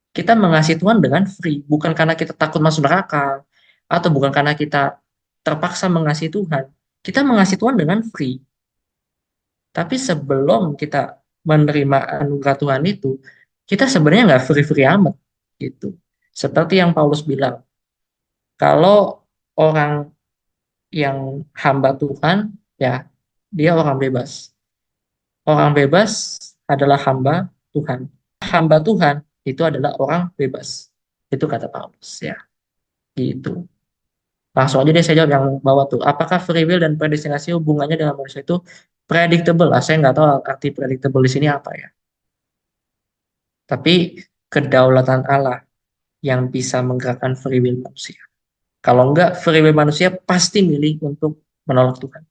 Kita mengasihi Tuhan dengan free, bukan karena kita takut masuk neraka, atau bukan karena kita terpaksa mengasihi Tuhan. Kita mengasihi Tuhan dengan free. Tapi sebelum kita menerima anugerah Tuhan itu, kita sebenarnya nggak free-free amat gitu. Seperti yang Paulus bilang, kalau orang yang hamba Tuhan, ya dia orang bebas. Orang bebas adalah hamba Tuhan. Hamba Tuhan itu adalah orang bebas. Itu kata Paulus ya. Gitu. Langsung aja deh saya jawab yang bawah tuh. Apakah free will dan predestinasi hubungannya dengan manusia itu predictable? Lah, saya nggak tahu arti predictable di sini apa ya. Tapi kedaulatan Allah yang bisa menggerakkan free will manusia. Kalau enggak, free will manusia pasti milih untuk menolak Tuhan.